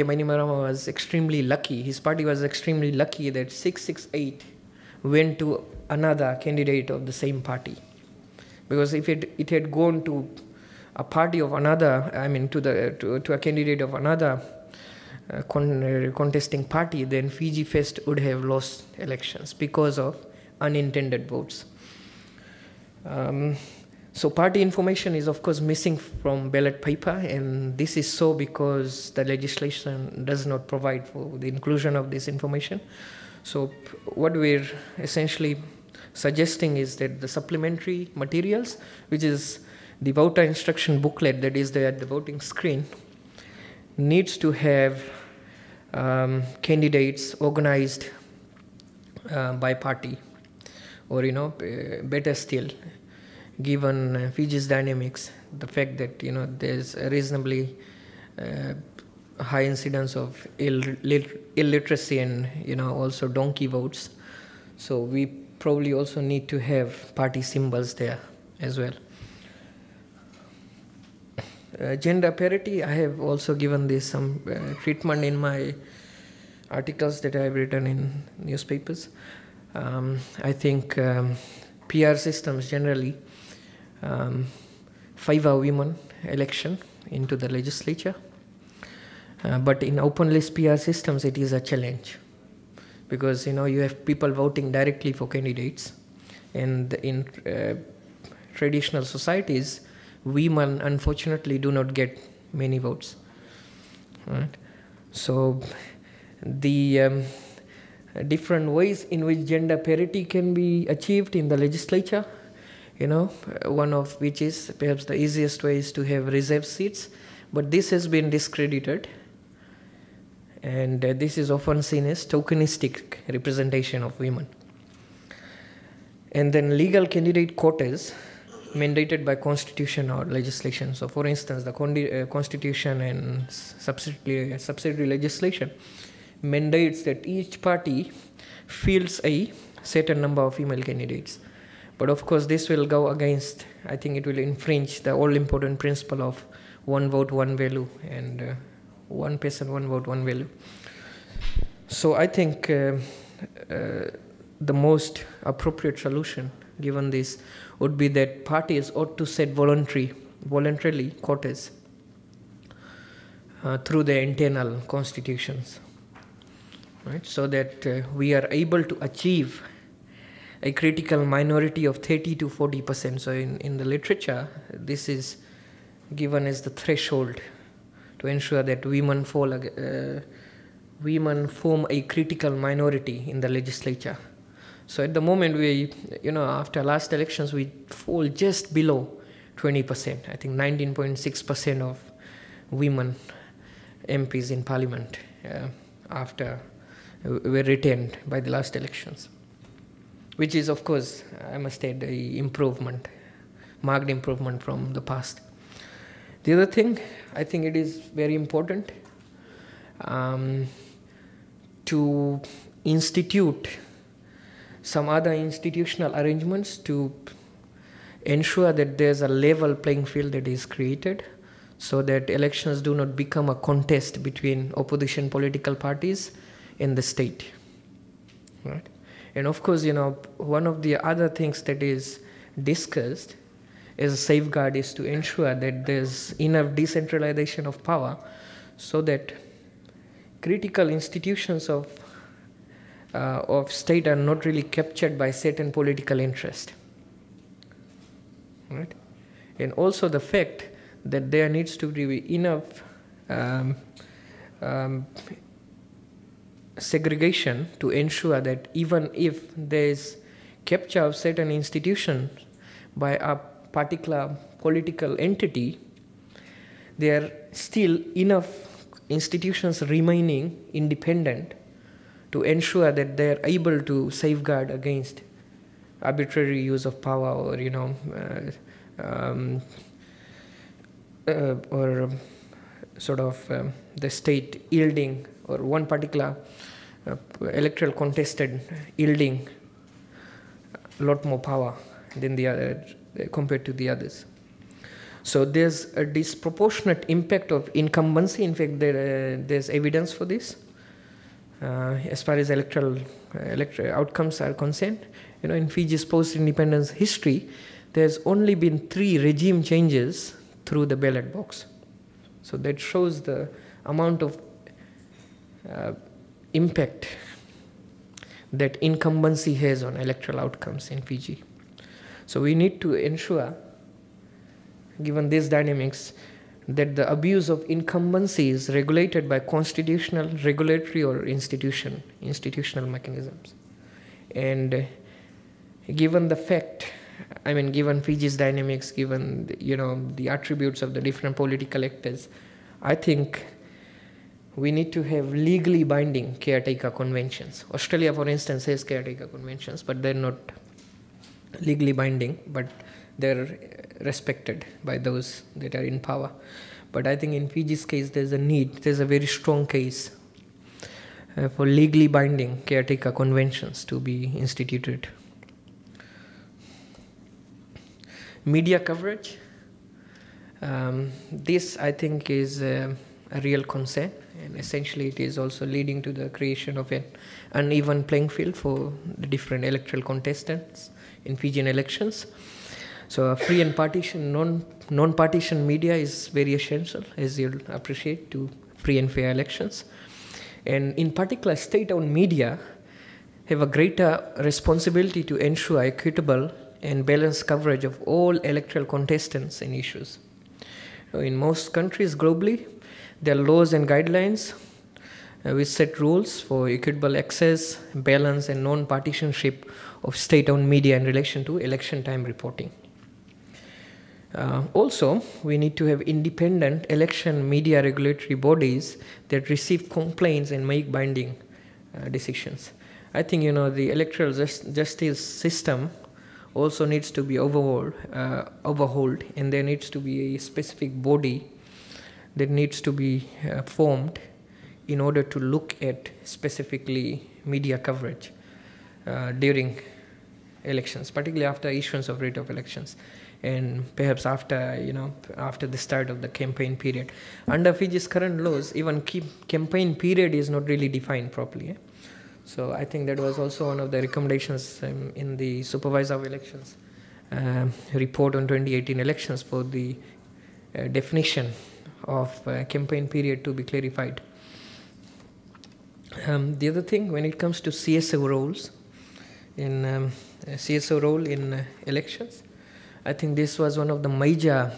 Manimarama, was extremely lucky. His party was extremely lucky that 668 went to another candidate of the same party. Because if it had gone to a party of another, to a candidate of another contesting party, then Fiji Fest would have lost elections because of unintended votes. So party information is of course missing from ballot paper, and this is so because the legislation does not provide for the inclusion of this information. So what we're essentially suggesting is that the supplementary materials, which is the voter instruction booklet that is there at the voting screen, needs to have candidates organized by party, or better still, given Fiji's dynamics, the fact that there's a reasonably high incidence of illiteracy and also donkey votes, so we probably also need to have party symbols there as well. Gender parity, I have also given this some treatment in my articles that I have written in newspapers. I think PR systems generally favor women election into the legislature, but in open list PR systems it is a challenge, because you have people voting directly for candidates, and in traditional societies women unfortunately do not get many votes, right? So the different ways in which gender parity can be achieved in the legislature, one of which is perhaps the easiest way is to have reserved seats, but this has been discredited, and this is often seen as tokenistic representation of women. And then legal candidate quotas mandated by constitution or legislation. So for instance, the constitution and subsidiary legislation mandates that each party fields a certain number of female candidates. But of course this will go against, I think it will infringe the all-important principle of one vote, one value, and one person, one vote, one value. So I think the most appropriate solution given this would be that parties ought to set voluntarily quotas through their internal constitutions, right? So that we are able to achieve a critical minority of 30 to 40%. So in the literature, this is given as the threshold to ensure that women form a critical minority in the legislature. So at the moment, we, after last elections, we fall just below 20%. I think 19.6% of women MPs in parliament after were retained by the last elections, which is, of course, I must add, a improvement, marked improvement from the past. The other thing, I think it is very important to institute some other institutional arrangements to ensure that there's a level playing field that is created, so that elections do not become a contest between opposition political parties in the state, right? And of course, one of the other things that is discussed as a safeguard is to ensure that there's enough decentralization of power so that critical institutions of state are not really captured by certain political interest, right? And also the fact that there needs to be enough segregation to ensure that even if there is capture of certain institutions by a particular political entity, there are still enough institutions remaining independent to ensure that they are able to safeguard against arbitrary use of power, or or sort of the state yielding, or one particular electoral contested yielding a lot more power than the other compared to the others. So there's a disproportionate impact of incumbency. In fact, there's evidence for this as far as electoral outcomes are concerned. In Fiji's post-independence history, there's only been 3 regime changes through the ballot box. So that shows the amount of impact that incumbency has on electoral outcomes in Fiji. So we need to ensure, given these dynamics, that the abuse of incumbency is regulated by constitutional, regulatory, or institutional mechanisms. And given the fact, given Fiji's dynamics, given the attributes of the different political actors, I think we need to have legally binding caretaker conventions. Australia, for instance, has caretaker conventions, but they're not legally binding, but they're respected by those that are in power. But I think in Fiji's case, there's a very strong case for legally binding caretaker conventions to be instituted. Media coverage. This, I think, is a real concern, and essentially it is also leading to the creation of an uneven playing field for the different electoral contestants in Fijian elections. So a free and non-partisan media is very essential, as you'll appreciate, to free and fair elections. And in particular, state-owned media have a greater responsibility to ensure equitable and balanced coverage of all electoral contestants and issues. In most countries globally, there are laws and guidelines which set rules for equitable access, balance, and non-partisanship of state-owned media in relation to election time reporting. Also, we need to have independent election media regulatory bodies that receive complaints and make binding decisions. I think the electoral justice system also needs to be overhauled, and there needs to be a specific body that needs to be formed in order to look at specifically media coverage during elections, particularly after issuance of writ of elections, and perhaps after the start of the campaign period. Under Fiji's current laws, even campaign period is not really defined properly. So I think that was also one of the recommendations in the Supervisor of Elections report on 2018 elections, for the definition of campaign period to be clarified. The other thing, when it comes to CSO roles, CSO role in elections, I think this was one of the major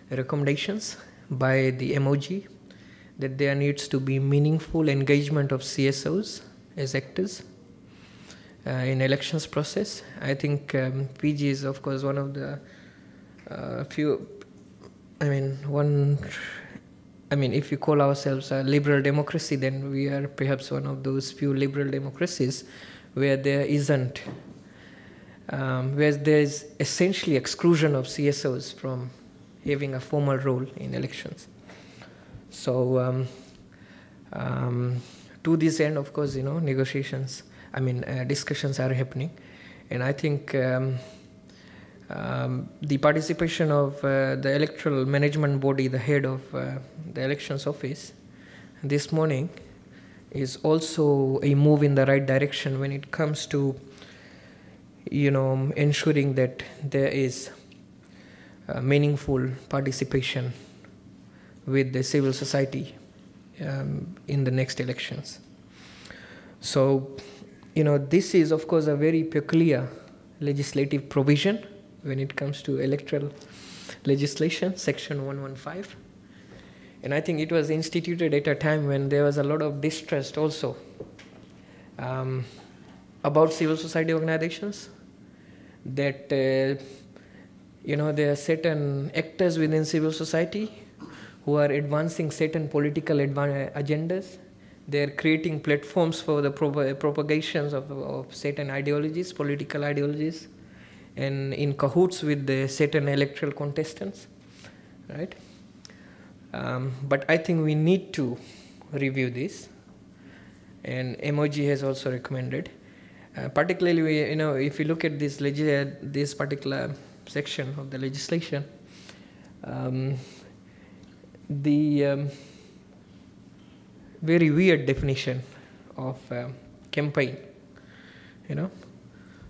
recommendations by the MOG, that there needs to be meaningful engagement of CSOs as actors in elections process. I think Fiji is, of course, one of the few, if you call ourselves a liberal democracy, then we are perhaps one of those few liberal democracies where there isn't, where there is essentially exclusion of CSOs from having a formal role in elections. So to this end, of course, negotiations, discussions are happening, and I think the participation of the electoral management body, the head of the elections office, this morning is also a move in the right direction when it comes to ensuring that there is meaningful participation with the civil society in the next elections. So, this is, of course, a very peculiar legislative provision when it comes to electoral legislation, Section 115. And I think it was instituted at a time when there was a lot of distrust also about civil society organizations, that there are certain actors within civil society who are advancing certain political agendas. They are creating platforms for the propagations of certain ideologies, political ideologies, and in cahoots with the certain electoral contestants, right? But I think we need to review this, and MOG has also recommended. Particularly, if you look at this particular section of the legislation, the very weird definition of campaign,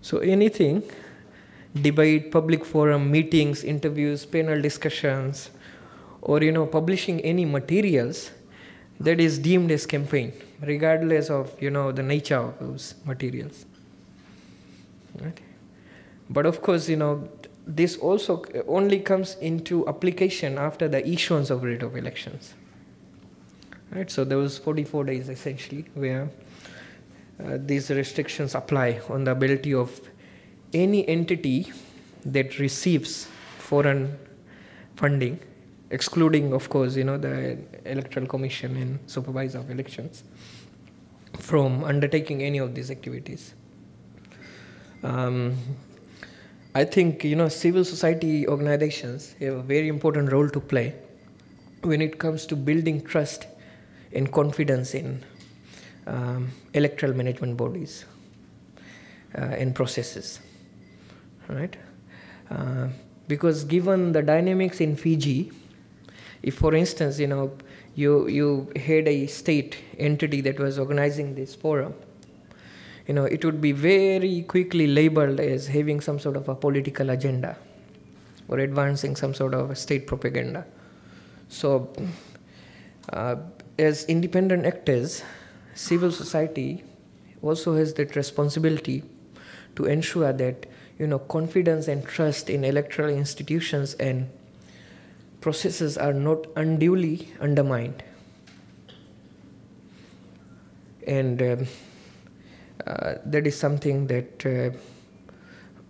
So anything, debate, public forum, meetings, interviews, panel discussions, or publishing any materials that is deemed as campaign, regardless of the nature of those materials. Right? But of course, this also only comes into application after the issuance of writ of elections. Right? So there was 44 days essentially where these restrictions apply on the ability of any entity that receives foreign funding, excluding, of course, the Electoral Commission and supervisor of elections, from undertaking any of these activities. I think, civil society organizations have a very important role to play when it comes to building trust and confidence in electoral management bodies and processes, right? Because given the dynamics in Fiji, if, for instance, you had a state entity that was organizing this forum, it would be very quickly labeled as having some sort of a political agenda or advancing some sort of a state propaganda. So, as independent actors, civil society also has that responsibility to ensure that, confidence and trust in electoral institutions and processes are not unduly undermined. And that is something that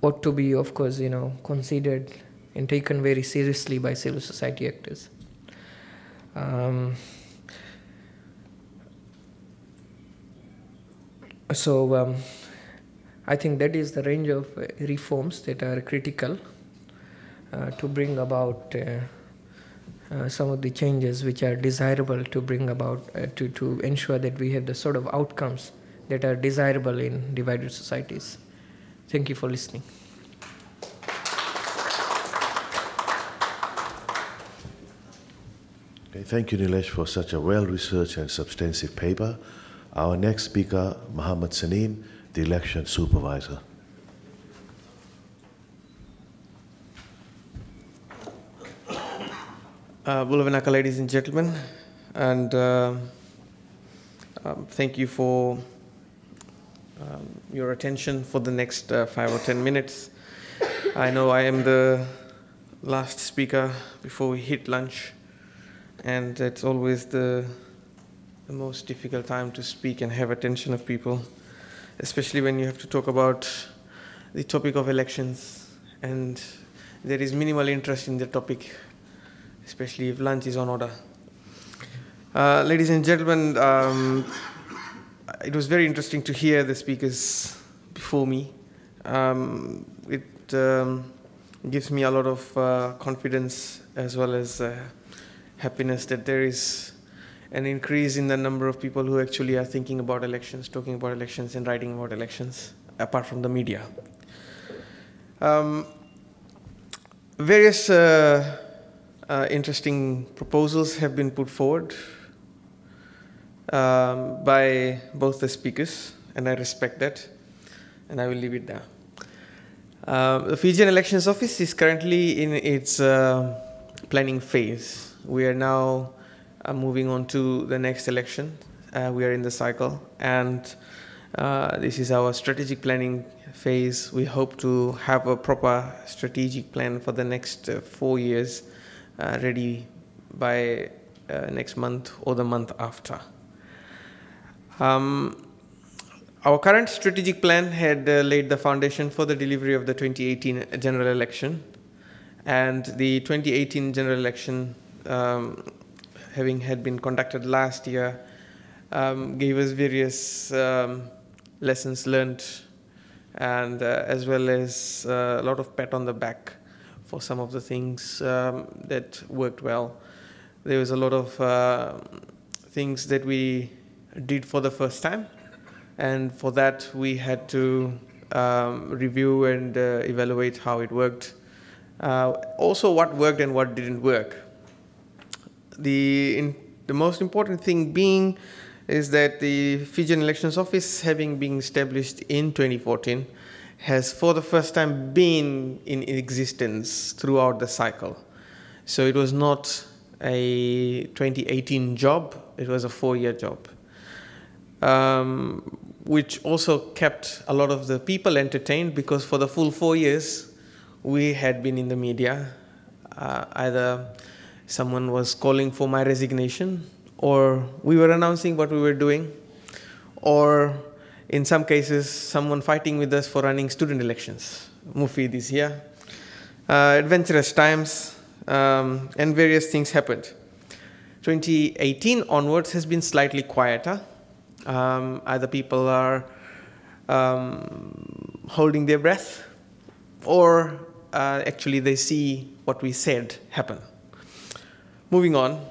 ought to be, of course, considered and taken very seriously by civil society actors. So I think that is the range of reforms that are critical to bring about some of the changes which are desirable to bring about, to ensure that we have the sort of outcomes that are desirable in divided societies. Thank you for listening. Okay, thank you, Nilesh, for such a well-researched and substantive paper. Our next speaker, Muhammad Saneem, the election supervisor. Bulavanaka, ladies and gentlemen, and thank you for your attention for the next 5 or 10 minutes. I know I am the last speaker before we hit lunch, and it's always the most difficult time to speak and have attention of people, especially when you have to talk about the topic of elections, and there is minimal interest in the topic, especially if lunch is on order. Ladies and gentlemen, it was very interesting to hear the speakers before me. It gives me a lot of confidence as well as happiness that there is an increase in the number of people who actually are thinking about elections, talking about elections, and writing about elections, apart from the media. Various interesting proposals have been put forward by both the speakers, and I respect that, and I will leave it there. The Fijian Elections Office is currently in its planning phase. We are now moving on to the next election. We are in the cycle, and this is our strategic planning phase. We hope to have a proper strategic plan for the next 4 years ready by next month or the month after. Our current strategic plan had laid the foundation for the delivery of the 2018 general election, And the 2018 general election, having had been conducted last year, gave us various lessons learned, and as well as a lot of pat on the back for some of the things that worked well. There was a lot of things that we did for the first time, and for that we had to review and evaluate how it worked. Also what worked and what didn't work. The most important thing being is that the Fijian Elections Office, having been established in 2014, has for the first time been in existence throughout the cycle. So it was not a 2018 job, it was a 4-year job, which also kept a lot of the people entertained, because for the full 4 years we had been in the media. Either someone was calling for my resignation, or we were announcing what we were doing, or in some cases someone fighting with us for running student elections. Mufid is here. Adventurous times, and various things happened. 2018 onwards has been slightly quieter. Either people are holding their breath, or actually they see what we said happen. Moving on.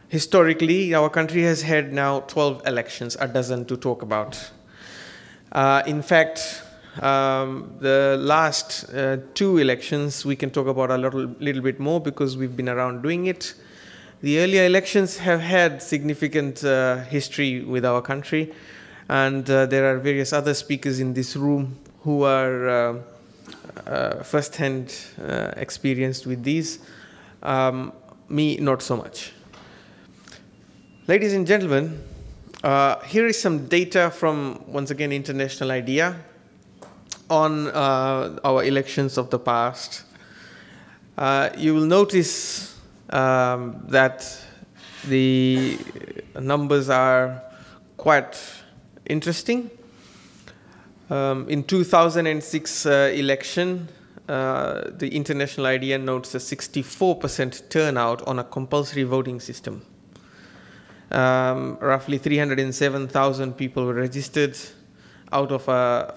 Historically, our country has had now 12 elections, a dozen to talk about. In fact, the last 2 elections we can talk about a little bit more, because we've been around doing it. The earlier elections have had significant history with our country, and there are various other speakers in this room who are first-hand experienced with these. Me, not so much. Ladies and gentlemen, here is some data from, once again, International IDEA on our elections of the past. You will notice that the numbers are quite interesting. In 2006 election, the International IDEA notes a 64% turnout on a compulsory voting system. Roughly 307,000 people were registered out of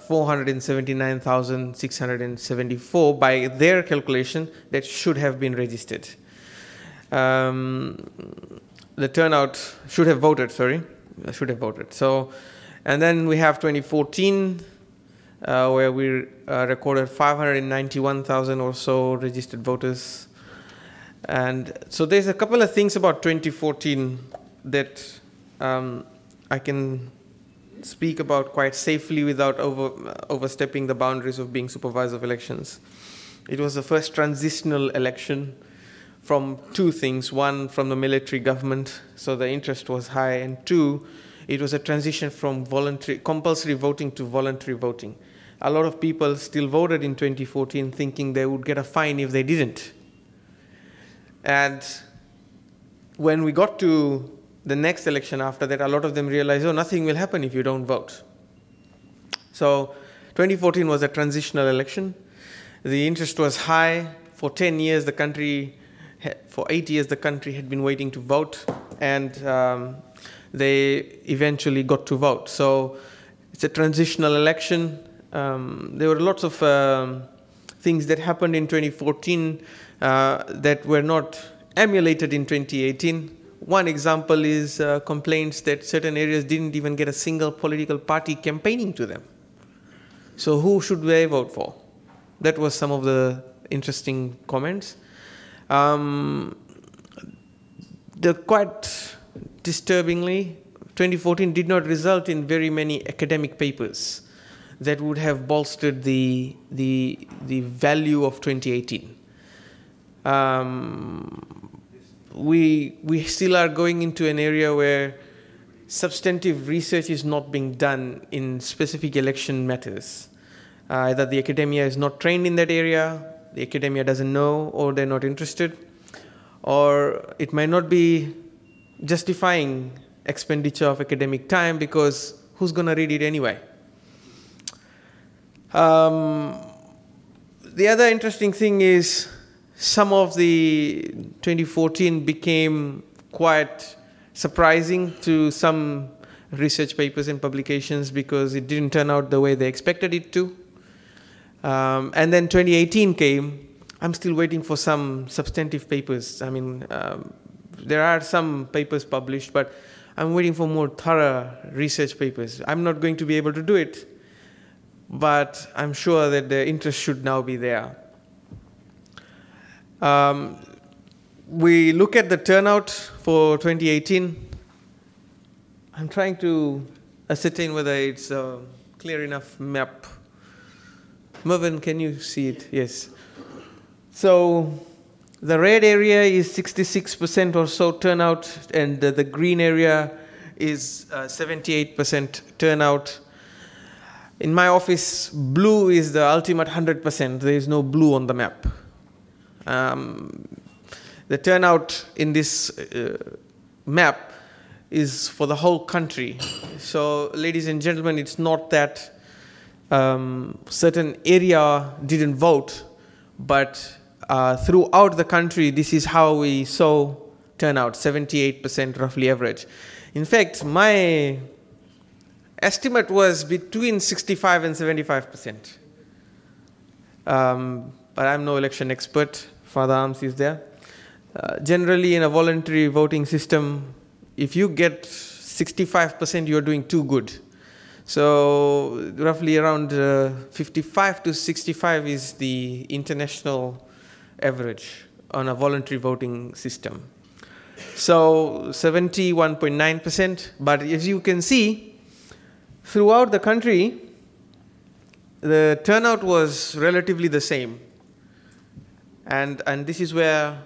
479,674 by their calculation that should have been registered. The turnout should have voted, sorry, should have voted. So, and then we have 2014, where we recorded 591,000 or so registered voters. And so there's a couple of things about 2014 that I can speak about quite safely without overstepping the boundaries of being supervisor of elections. It was the first transitional election from 2 things. 1, from the military government, so the interest was high, and 2, it was a transition from compulsory voting to voluntary voting. A lot of people still voted in 2014 thinking they would get a fine if they didn't. And when we got to the next election after that, a lot of them realized, oh, nothing will happen if you don't vote. So 2014 was a transitional election. The interest was high. For 10 years, the country, for 8 years, the country had been waiting to vote, and they eventually got to vote. So it's a transitional election. There were lots of things that happened in 2014 that were not emulated in 2018. One example is complaints that certain areas didn't even get a single political party campaigning to them. So who should they vote for? That was some of the interesting comments. Quite disturbingly, 2014 did not result in very many academic papers that would have bolstered the value of 2018. We still are going into an area where substantive research is not being done in specific election matters. Either the academia is not trained in that area, the academia doesn't know, or they're not interested, or it might not be justifying expenditure of academic time because who's going to read it anyway? The other interesting thing is Some of the 2014 became quite surprising to some research papers and publications because it didn't turn out the way they expected it to. And then 2018 came. I'm still waiting for some substantive papers. I mean, there are some papers published, but I'm waiting for more thorough research papers. I'm not going to be able to do it, but I'm sure that the interest should now be there. We look at the turnout for 2018. I'm trying to ascertain whether it's a clear enough map. Mervyn, can you see it? Yes. So the red area is 66% or so turnout, and the green area is 78% turnout. In my office, blue is the ultimate 100%. There is no blue on the map. The turnout in this map is for the whole country. So, ladies and gentlemen, it's not that certain area didn't vote, but throughout the country, this is how we saw turnout, 78% roughly average. In fact, my estimate was between 65 and 75%. But I'm no election expert. Father Arms is there. Generally, in a voluntary voting system, if you get 65%, you're doing too good. So roughly around 55 to 65 is the international average on a voluntary voting system. So 71.9%. But as you can see, throughout the country, the turnout was relatively the same. And this is where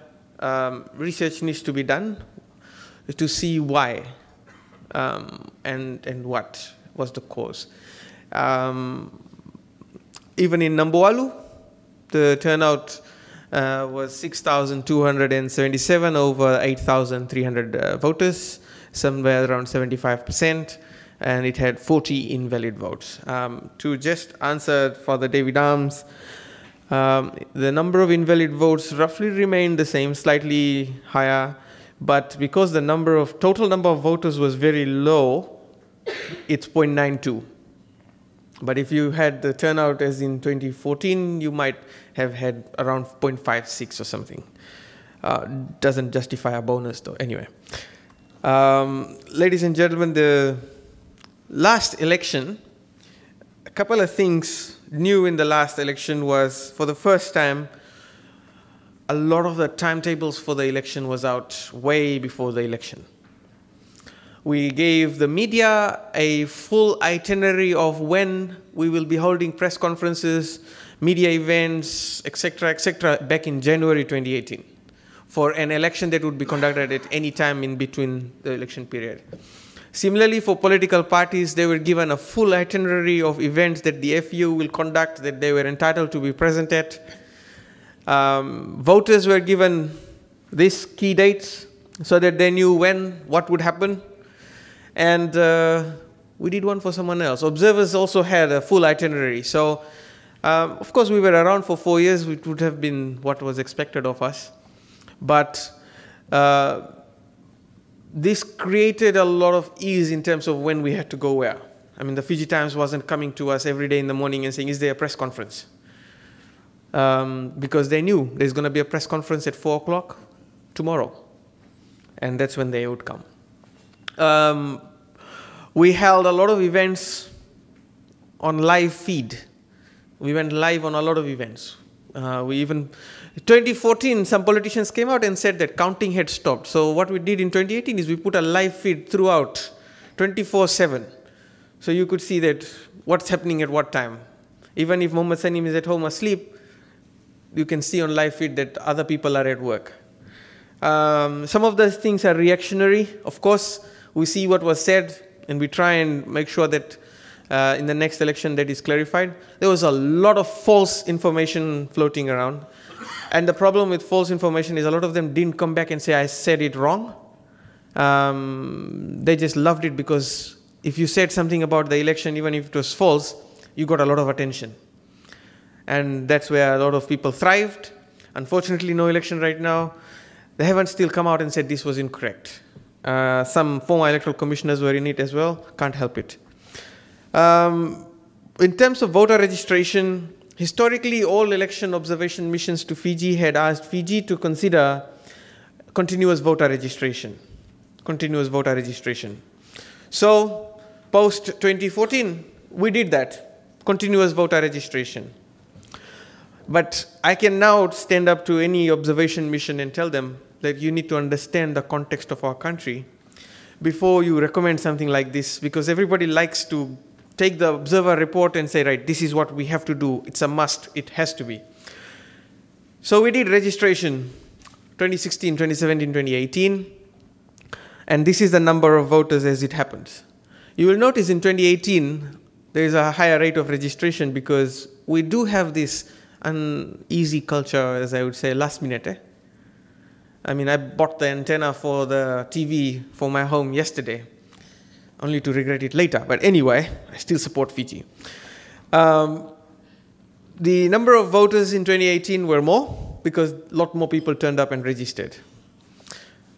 research needs to be done to see why and what was the cause. Even in Nambualu, the turnout was 6,277 over 8,300 voters, somewhere around 75%, and it had 40 invalid votes. To just answer Father David Arms, the number of invalid votes roughly remained the same, slightly higher, but because the total number of voters was very low, it's 0.92. But if you had the turnout as in 2014, you might have had around 0.56 or something. Doesn't justify a bonus though. Anyway, ladies and gentlemen, the last election, a couple of things new in the last election was, for the first time, a lot of the timetables for the election was out way before the election. We gave the media a full itinerary of when we will be holding press conferences, media events, etc., back in January 2018 for an election that would be conducted at any time in between the election period. Similarly, for political parties, they were given a full itinerary of events that the FU will conduct, that they were entitled to be present at. Voters were given these key dates so that they knew when, what would happen. And we did one for someone else. Observers also had a full itinerary. So, of course, we were around for 4 years, which would have been what was expected of us. But this created a lot of ease in terms of when we had to go where. I mean, the Fiji Times wasn't coming to us every day in the morning and saying, is there a press conference? Because they knew there's going to be a press conference at 4 o'clock tomorrow. And that's when they would come. We held a lot of events on live feed. We went live on a lot of events. We even, 2014, some politicians came out and said that counting had stopped. So what we did in 2018 is we put a live feed throughout, 24/7. So you could see that what's happening at what time. Even if Mohammed Sanim is at home asleep, you can see on live feed that other people are at work. Some of those things are reactionary. Of course, we see what was said, and we try and make sure that in the next election that is clarified. There was a lot of false information floating around. And the problem with false information is a lot of them didn't come back and say, I said it wrong. They just loved it because if you said something about the election, even if it was false, you got a lot of attention. And that's where a lot of people thrived. Unfortunately, no election right now. They haven't still come out and said this was incorrect. Some former electoral commissioners were in it as well. Can't help it. In terms of voter registration, historically, all election observation missions to Fiji had asked Fiji to consider continuous voter registration. Continuous voter registration. So, post 2014, we did that. Continuous voter registration. But I can now stand up to any observation mission and tell them that you need to understand the context of our country before you recommend something like this, because everybody likes to take the observer report and say, right, this is what we have to do. It's a must. It has to be. So we did registration 2016, 2017, 2018. And this is the number of voters as it happens. You will notice in 2018, there is a higher rate of registration because we do have this uneasy culture, as I would say, last minute. I mean, I bought the antenna for the TV for my home yesterday, only to regret it later. But anyway, I still support Fiji. The number of voters in 2018 were more because a lot more people turned up and registered.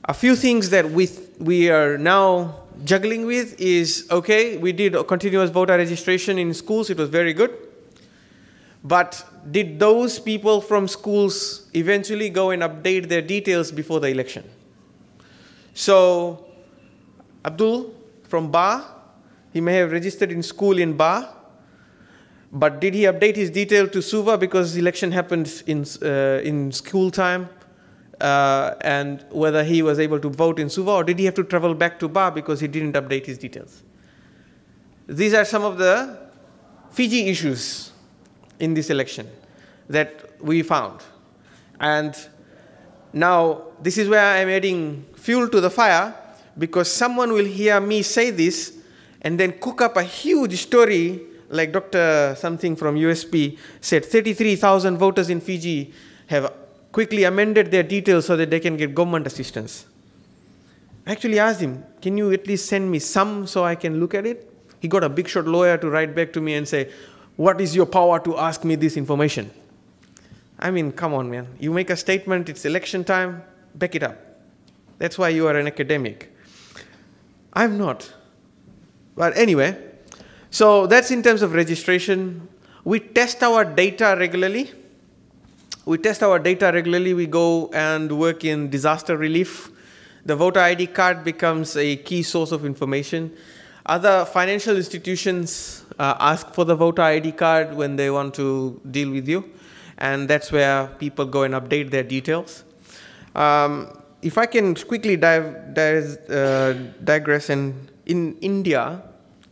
A few things that we are now juggling with is, okay, we did a continuous voter registration in schools. It was very good. But did those people from schools eventually go and update their details before the election? So, Abdul from Ba, he may have registered in school in Ba, but did he update his detail to Suva because the election happened in school time? And whether he was able to vote in Suva, or did he have to travel back to Ba because he didn't update his details? These are some of the Fiji issues in this election that we found. And now this is where I'm adding fuel to the fire, because someone will hear me say this and then cook up a huge story like Dr. something from USP said, 33,000 voters in Fiji have quickly amended their details so that they can get government assistance. I actually asked him, can you at least send me some so I can look at it? He got a big shot lawyer to write back to me and say, what is your power to ask me this information? I mean, come on, man. You make a statement, it's election time, back it up. That's why you are an academic. I'm not. But anyway, so that's in terms of registration. We test our data regularly. We go and work in disaster relief. The voter ID card becomes a key source of information. Other financial institutions ask for the voter ID card when they want to deal with you. And that's where people go and update their details. If I can quickly digress, and in India,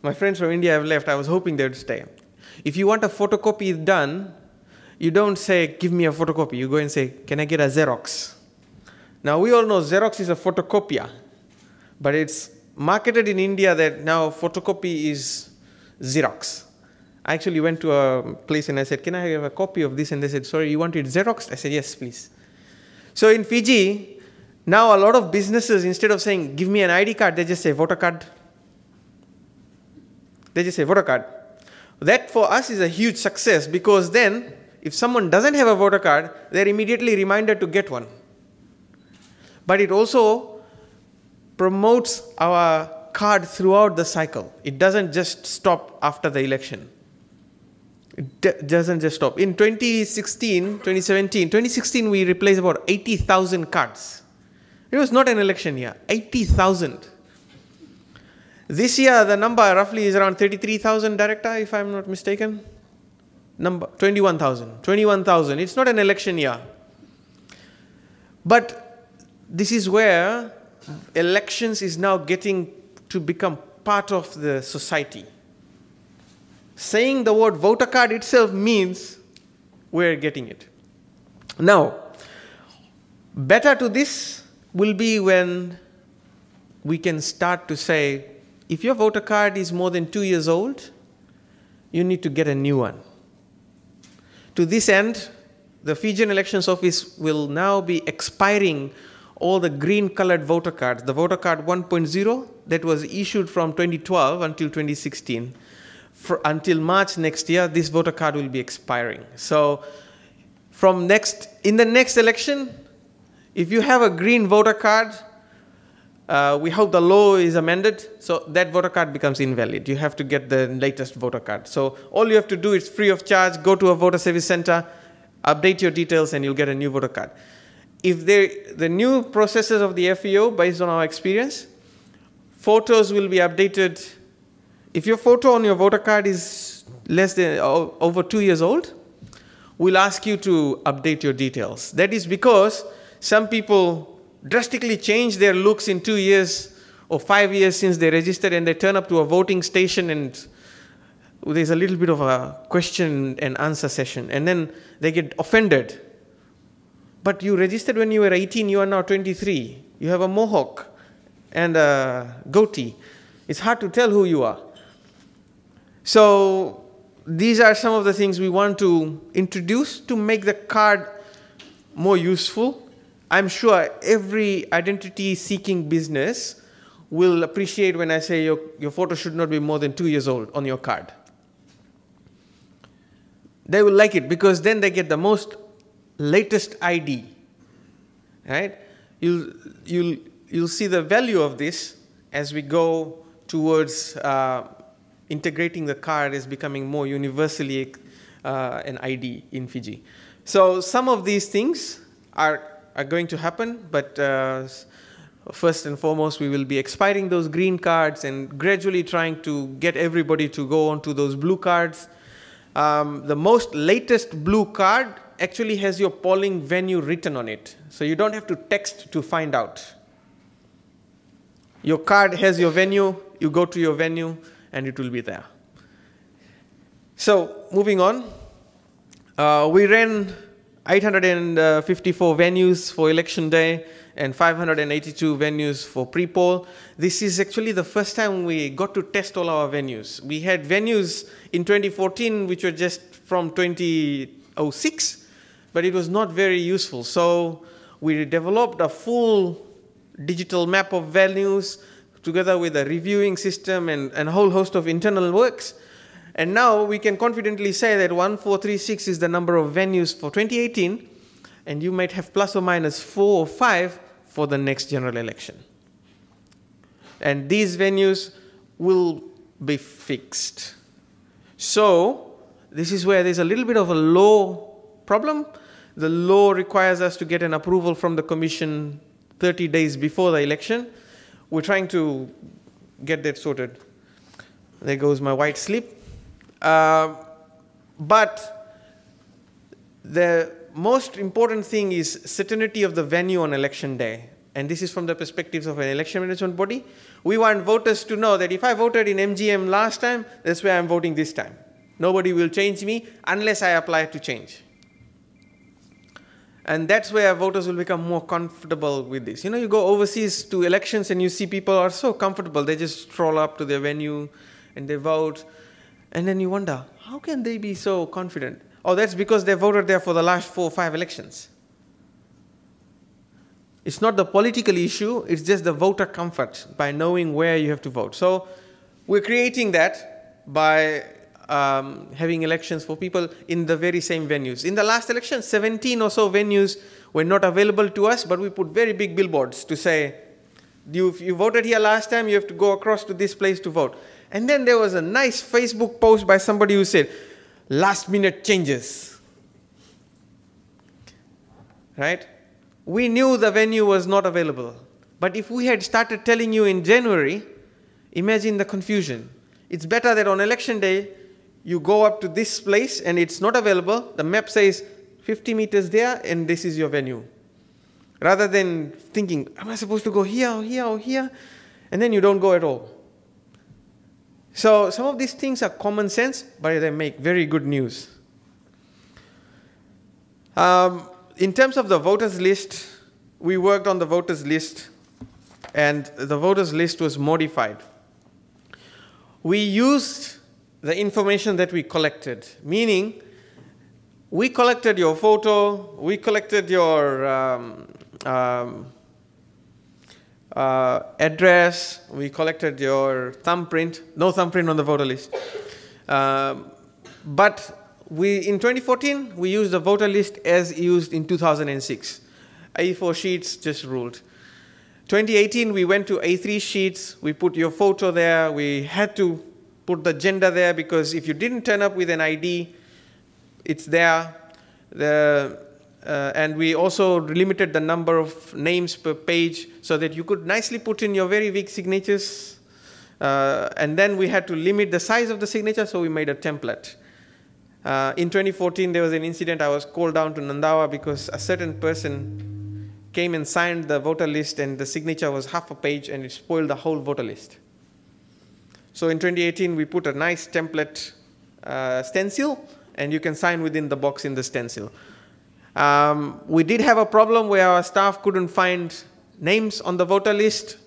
my friends from India have left. I was hoping they would stay. If you want a photocopy done, you don't say, give me a photocopy. You go and say, can I get a Xerox? Now, we all know Xerox is a photocopier, but it's marketed in India that now photocopy is Xerox. I actually went to a place and I said, can I have a copy of this? And they said, sorry, you want it Xerox? I said, yes, please. So in Fiji, now a lot of businesses, instead of saying, give me an ID card, they just say voter card. They just say voter card. That for us is a huge success, because then if someone doesn't have a voter card, they're immediately reminded to get one. But it also promotes our card throughout the cycle. It doesn't just stop after the election. It doesn't just stop. In 2016, we replaced about 80,000 cards. It was not an election year, 80,000. This year, the number roughly is around 33,000, Director, if I'm not mistaken. Number 21,000. 21,000. It's not an election year. But this is where elections is now getting to become part of the society. Saying the word voter card itself means we're getting it. Now, better to this will be when we can start to say, if your voter card is more than 2 years old, you need to get a new one. To this end, the Fijian Elections Office will now be expiring all the green-colored voter cards, the voter card 1.0 that was issued from 2012 until 2016. Until March next year, this voter card will be expiring. So in the next election, if you have a green voter card, we hope the law is amended, so that voter card becomes invalid. You have to get the latest voter card. So all you have to do is free of charge, go to a voter service center, update your details, and you'll get a new voter card. If the new processes of the FEO, based on our experience, photos will be updated. If your photo on your voter card is less than over 2 years old, we'll ask you to update your details. That is because some people drastically change their looks in 2 years or 5 years since they registered, and they turn up to a voting station and there's a little bit of a question and answer session, and then they get offended. But you registered when you were 18, you are now 23. You have a mohawk and a goatee. It's hard to tell who you are. So these are some of the things we want to introduce to make the card more useful. I'm sure every identity-seeking business will appreciate when I say your photo should not be more than 2 years old on your card. They will like it because then they get the most latest ID, right? You'll see the value of this as we go towards integrating the card as becoming more universally an ID in Fiji. So some of these things are going to happen, but first and foremost, we will be expiring those green cards and gradually trying to get everybody to go onto those blue cards. The most latest blue card actually has your polling venue written on it, so you don't have to text to find out. Your card has your venue, you go to your venue, and it will be there. So moving on, we ran 854 venues for election day and 582 venues for pre-poll. This is actually the first time we got to test all our venues. We had venues in 2014 which were just from 2006, but it was not very useful. So we developed a full digital map of venues together with a reviewing system and a whole host of internal works. And now we can confidently say that 1436 is the number of venues for 2018, and you might have plus or minus 4 or 5 for the next general election. And these venues will be fixed. So this is where there's a little bit of a law problem. The law requires us to get an approval from the Commission 30 days before the election. We're trying to get that sorted. There goes my white slip. But the most important thing is certainty of the venue on election day. And this is from the perspectives of an election management body. We want voters to know that if I voted in MGM last time, that's where I'm voting this time. Nobody will change me unless I apply to change. And that's where voters will become more comfortable with this. You know, you go overseas to elections and you see people are so comfortable. They just stroll up to their venue and they vote. And then you wonder, how can they be so confident? Oh, that's because they voted there for the last 4 or 5 elections. It's not the political issue, it's just the voter comfort by knowing where you have to vote. So we're creating that by having elections for people in the very same venues. In the last election, 17 or so venues were not available to us, but we put very big billboards to say, if you voted here last time, you have to go across to this place to vote. And then there was a nice Facebook post by somebody who said, last minute changes. Right? We knew the venue was not available. But if we had started telling you in January, imagine the confusion. It's better that on election day, you go up to this place and it's not available. The map says 50 meters there and this is your venue. Rather than thinking, am I supposed to go here or here or here? And then you don't go at all. So some of these things are common sense, but they make very good news. In terms of the voters list, we worked on the voters list, and the voters list was modified. We used the information that we collected, meaning we collected your photo, we collected your address, we collected your thumbprint, no thumbprint on the voter list. But in 2014, we used the voter list as used in 2006. A4 sheets just ruled. 2018, we went to A3 sheets. We put your photo there. We had to put the gender there because if you didn't turn up with an ID, it's there. And we also limited the number of names per page so that you could nicely put in your very weak signatures. And then we had to limit the size of the signature, so we made a template. In 2014, there was an incident. I was called down to Nandawa because a certain person came and signed the voter list, and the signature was half a page, and it spoiled the whole voter list. So in 2018, we put a nice template stencil, and you can sign within the box in the stencil. We did have a problem where our staff couldn't find names on the voter list.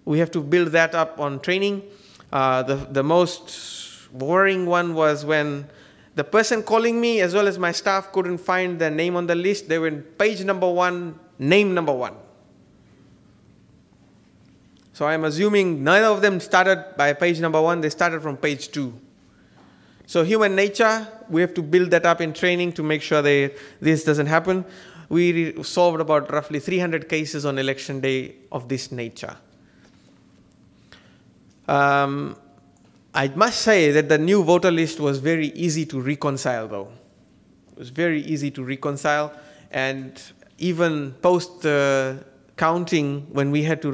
We have to build that up on training. The most worrying one was when the person calling me as well as my staff couldn't find their name on the list. They were in page number 1, name number 1. So I'm assuming neither of them started by page number 1, they started from page 2. So human nature, we have to build that up in training to make sure this doesn't happen. We solved about roughly 300 cases on election day of this nature. I must say that the new voter list was very easy to reconcile though. It was very easy to reconcile, and even post counting, when we had to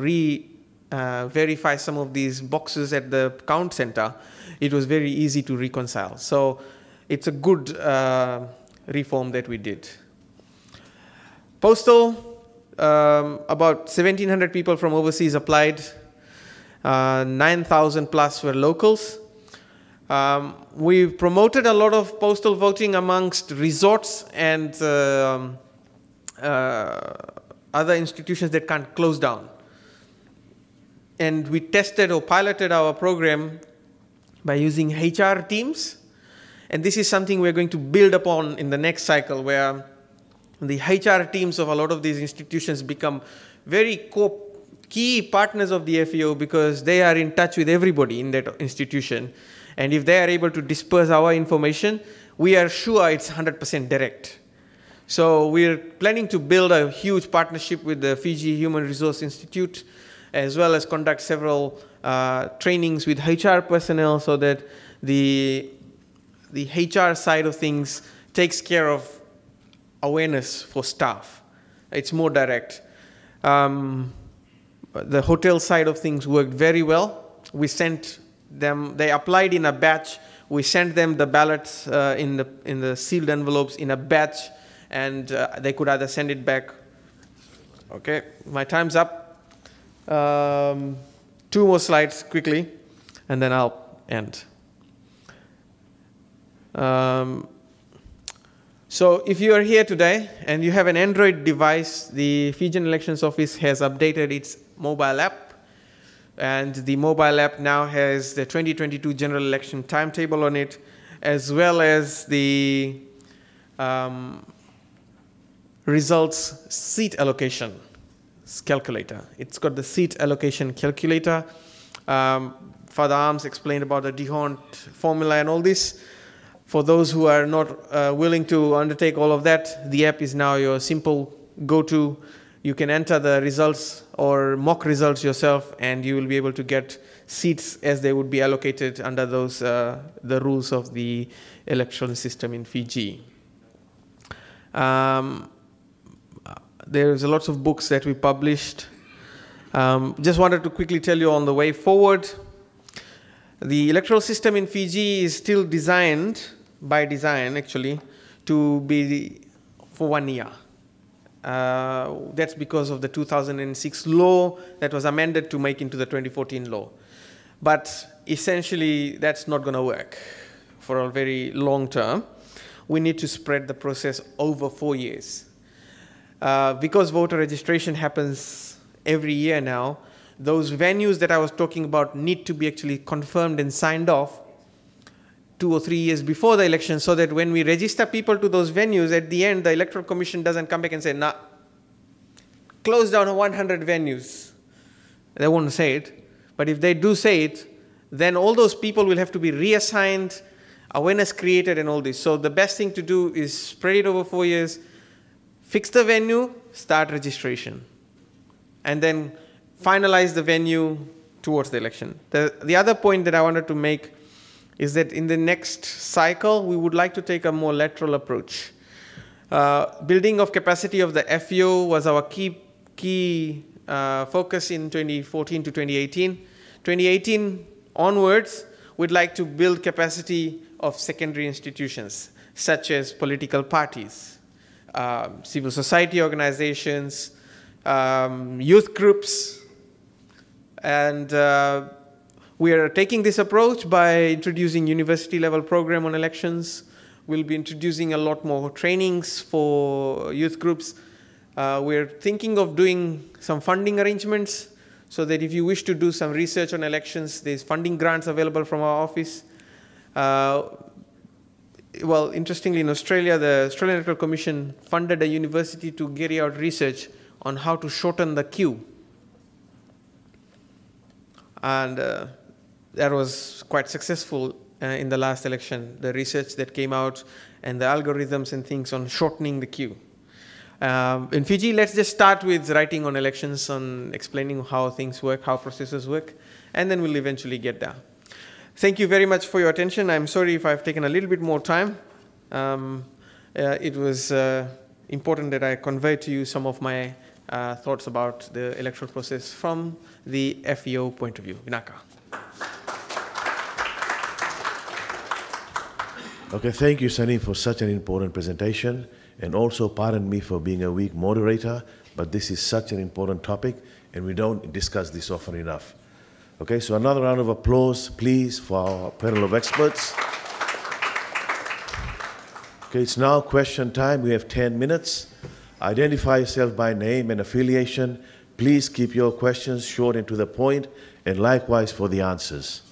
verify some of these boxes at the count center, it was very easy to reconcile. So it's a good reform that we did. Postal, about 1,700 people from overseas applied. 9,000 plus were locals. We promoted a lot of postal voting amongst resorts and other institutions that can't close down. And we tested or piloted our program by using HR teams. And this is something we're going to build upon in the next cycle, where the HR teams of a lot of these institutions become very key partners of the FEO, because they are in touch with everybody in that institution. And if they are able to disperse our information, we are sure it's 100% direct. So we're planning to build a huge partnership with the Fiji Human Resource Institute, as well as conduct several trainings with HR personnel, so that the HR side of things takes care of awareness for staff. It's more direct. The hotel side of things worked very well. We sent them, they applied in a batch. We sent them the ballots in the sealed envelopes in a batch, and they could either send it back. Okay, my time's up. 2 more slides quickly, and then I'll end. So if you are here today and you have an Android device, the Fijian Elections Office has updated its mobile app. And the mobile app now has the 2022 general election timetable on it, as well as the results seat allocation calculator. It's got the seat allocation calculator. Father Arms explained about the D'Hondt formula and all this. For those who are not willing to undertake all of that, the app is now your simple go-to. You can enter the results or mock results yourself, and you will be able to get seats as they would be allocated under those the rules of the election system in Fiji. There's lots of books that we published. Just wanted to quickly tell you on the way forward. The electoral system in Fiji is still designed, by design actually, to be for 1 year. That's because of the 2006 law that was amended to make into the 2014 law. But essentially, that's not going to work for a very long term. We need to spread the process over 4 years. Because voter registration happens every year now, those venues that I was talking about need to be actually confirmed and signed off 2 or 3 years before the election, so that when we register people to those venues, at the end, the Electoral Commission doesn't come back and say, nah, close down 100 venues. They won't say it. But if they do say it, then all those people will have to be reassigned. awareness created and all this. So the best thing to do is spread it over 4 years, fix the venue, start registration, and then finalize the venue towards the election. The other point that I wanted to make is that in the next cycle, we would like to take a more lateral approach. Building of capacity of the FEO was our key focus in 2014 to 2018. 2018 onwards, we'd like to build capacity of secondary institutions, such as political parties, civil society organizations, youth groups, and we are taking this approach by introducing university-level program on elections. We'll be introducing a lot more trainings for youth groups. We're thinking of doing some funding arrangements so that if you wish to do some research on elections, there's funding grants available from our office. Well, interestingly, in Australia, the Australian Electoral Commission funded a university to carry out research on how to shorten the queue. And that was quite successful in the last election, the research that came out and the algorithms and things on shortening the queue. In Fiji, let's just start with writing on elections, on explaining how things work, how processes work, and then we'll eventually get there. Thank you very much for your attention. I'm sorry if I've taken a little bit more time. It was important that I convey to you some of my thoughts about the electoral process from the FEO point of view. Vinaka. Okay, thank you, Sunny, for such an important presentation. And also, pardon me for being a weak moderator, but this is such an important topic, and we don't discuss this often enough. Okay, so another round of applause, please, for our panel of experts. Okay, it's now question time. We have 10 minutes. Identify yourself by name and affiliation. Please keep your questions short and to the point, and likewise for the answers.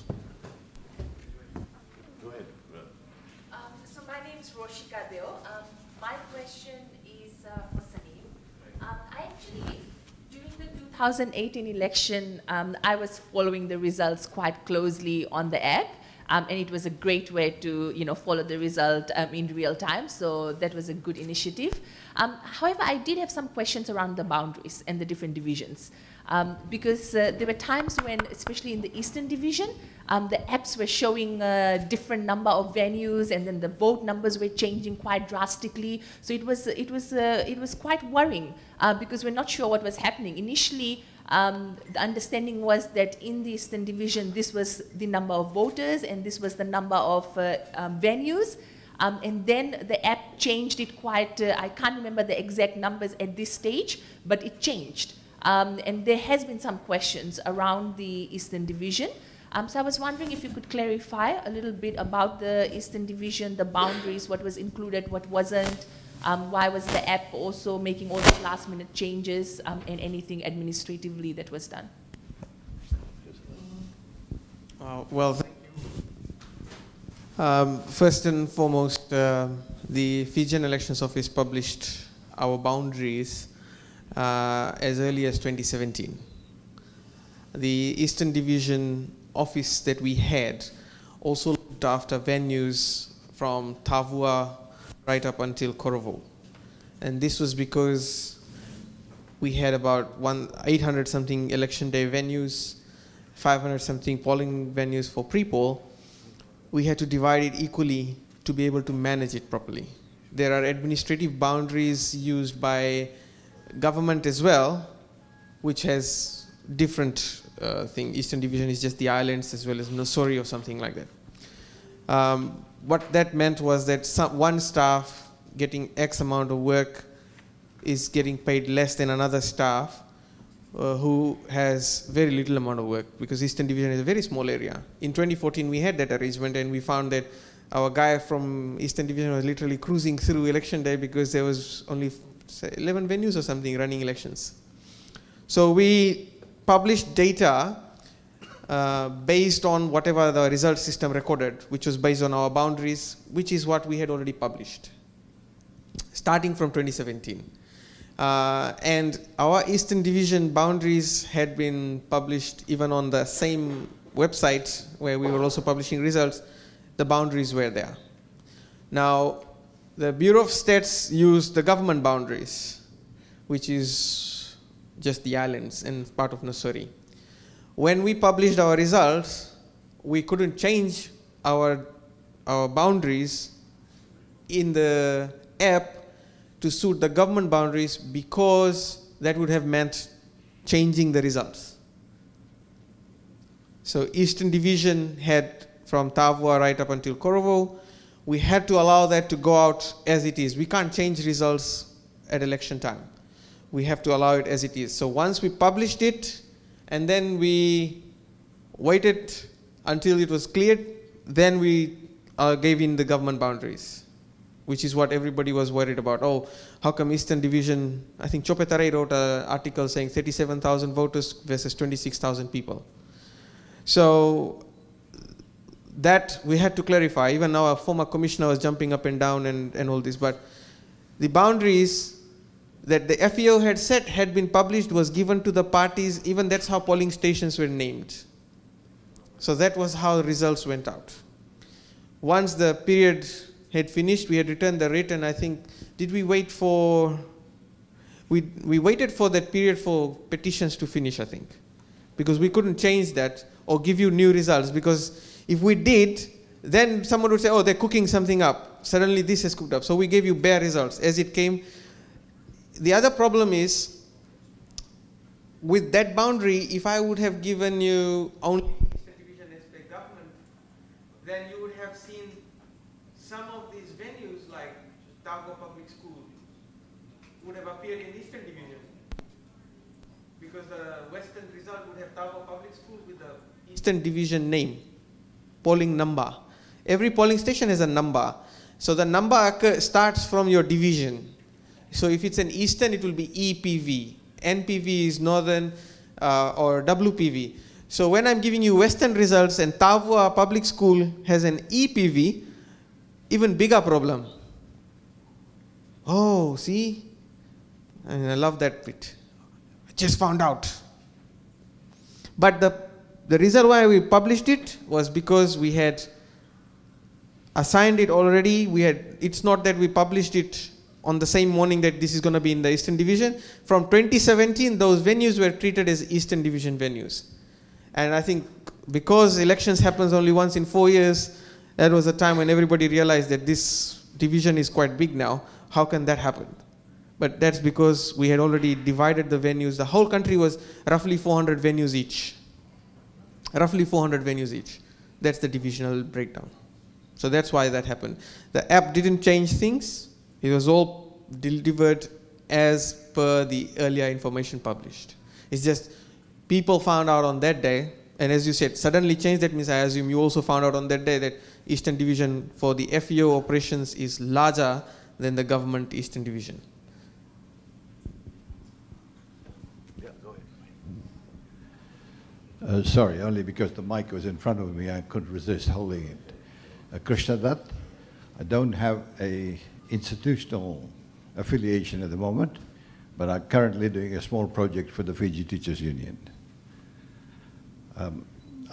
Go ahead. So my name is Roshika Deo. My question is for Salim. I actually, during the 2018 election, I was following the results quite closely on the app. And it was a great way to, follow the result in real time. So that was a good initiative. However, I did have some questions around the boundaries and the different divisions. Because there were times when, especially in the Eastern Division, the apps were showing a different number of venues, and then the vote numbers were changing quite drastically. So it was quite worrying because we're not sure what was happening. Initially, the understanding was that in the Eastern Division, this was the number of voters and this was the number of venues. And then the app changed it quite, I can't remember the exact numbers at this stage, but it changed. And there has been some questions around the Eastern Division. So I was wondering if you could clarify a little bit about the Eastern Division, the boundaries, what was included, what wasn't. Why was the app also making all these last-minute changes and anything administratively that was done? Well, thank you. First and foremost, the Fijian Elections Office published our boundaries as early as 2017. The Eastern Division office that we had also looked after venues from Tavua right up until Korovo. And this was because we had about 800 something election day venues, 500 something polling venues for pre-poll. We had to divide it equally to be able to manage it properly. There are administrative boundaries used by government as well, which has different thing. Eastern Division is just the islands as well as Nosori or something like that. What that meant was that one staff getting X amount of work is getting paid less than another staff who has very little amount of work, because Eastern Division is a very small area. In 2014, we had that arrangement, and we found that our guy from Eastern Division was literally cruising through election day because there was only, say, 11 venues or something running elections. So we published data based on whatever the result system recorded, which was based on our boundaries, which is what we had already published, starting from 2017. And our Eastern Division boundaries had been published even on the same website where we were also publishing results the boundaries were there. Now, the Bureau of Stats used the government boundaries, which is just the islands and part of Nassori. When we published our results, we couldn't change our boundaries in the app to suit the government boundaries, because that would have meant changing the results. So Eastern Division had from Tavua right up until Korovo. We had to allow that to go out as it is. We can't change results at election time. We have to allow it as it is. So once we published it, and then we waited until it was cleared, then we gave in the government boundaries, which is what everybody was worried about. Oh, how come Eastern Division, I think Chopetare wrote an article saying 37,000 voters versus 26,000 people. So that we had to clarify. Even now, our former commissioner was jumping up and down and all this. But the boundaries that the FEO had set had been published, was given to the parties. Even that's how polling stations were named. So that was how the results went out. Once the period had finished, we had returned the writ, and I think, did we wait for, we waited for that period for petitions to finish, I think, because we couldn't change that or give you new results, because if we did, then someone would say, oh, they're cooking something up. Suddenly this has cooked up. So we gave you bare results as it came. The other problem is, with that boundary, if I would have given you only Eastern Division as the government, then you would have seen some of these venues like Tagore Public School would have appeared in Eastern Division, because the Western result would have Tagore Public School with the Eastern Division name, polling number. Every polling station has a number. So the number starts from your division. So if it's an Eastern, it will be EPV. NPV is Northern or WPV. So when I'm giving you Western results and Tavua Public School has an EPV, even bigger problem. Oh, see? And I love that bit. I just found out. But the reason why we published it was because we had assigned it already. It's not that we published it on the same morning that this is going to be in the Eastern Division. From 2017, those venues were treated as Eastern Division venues. And I think because elections happens only once in 4 years, that was a time when everybody realized that this division is quite big now. How can that happen? But that's because we had already divided the venues. The whole country was roughly 400 venues each. Roughly 400 venues each. That's the divisional breakdown. So that's why that happened. The app didn't change things. It was all delivered as per the earlier information published. It's just people found out on that day, and as you said, suddenly changed. That means I assume you also found out on that day that Eastern Division for the FEO operations is larger than the government Eastern Division. Yeah, go ahead. Sorry, only because the mic was in front of me, I couldn't resist holding it. Krishna Dutt, I don't have a institutional affiliation at the moment, but I'm currently doing a small project for the Fiji Teachers Union.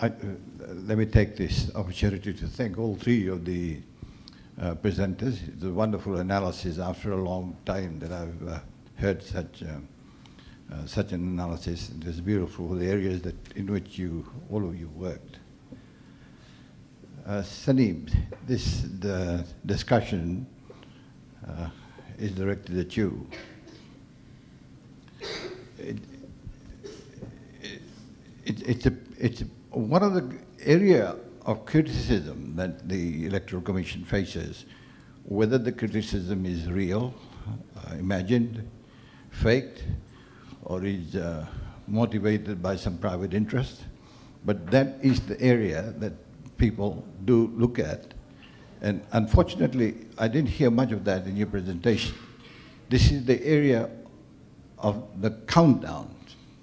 Let me take this opportunity to thank all three of the presenters. It's a wonderful analysis after a long time that I've heard such an analysis. It was beautiful, the areas in which all of you worked. Saneem, the discussion is directed at you. It's one of the area of criticism that the Electoral Commission faces, whether the criticism is real, imagined, faked, or is motivated by some private interest. But that is the area that people do look at. And unfortunately, I didn't hear much of that in your presentation. This is the area of the countdown,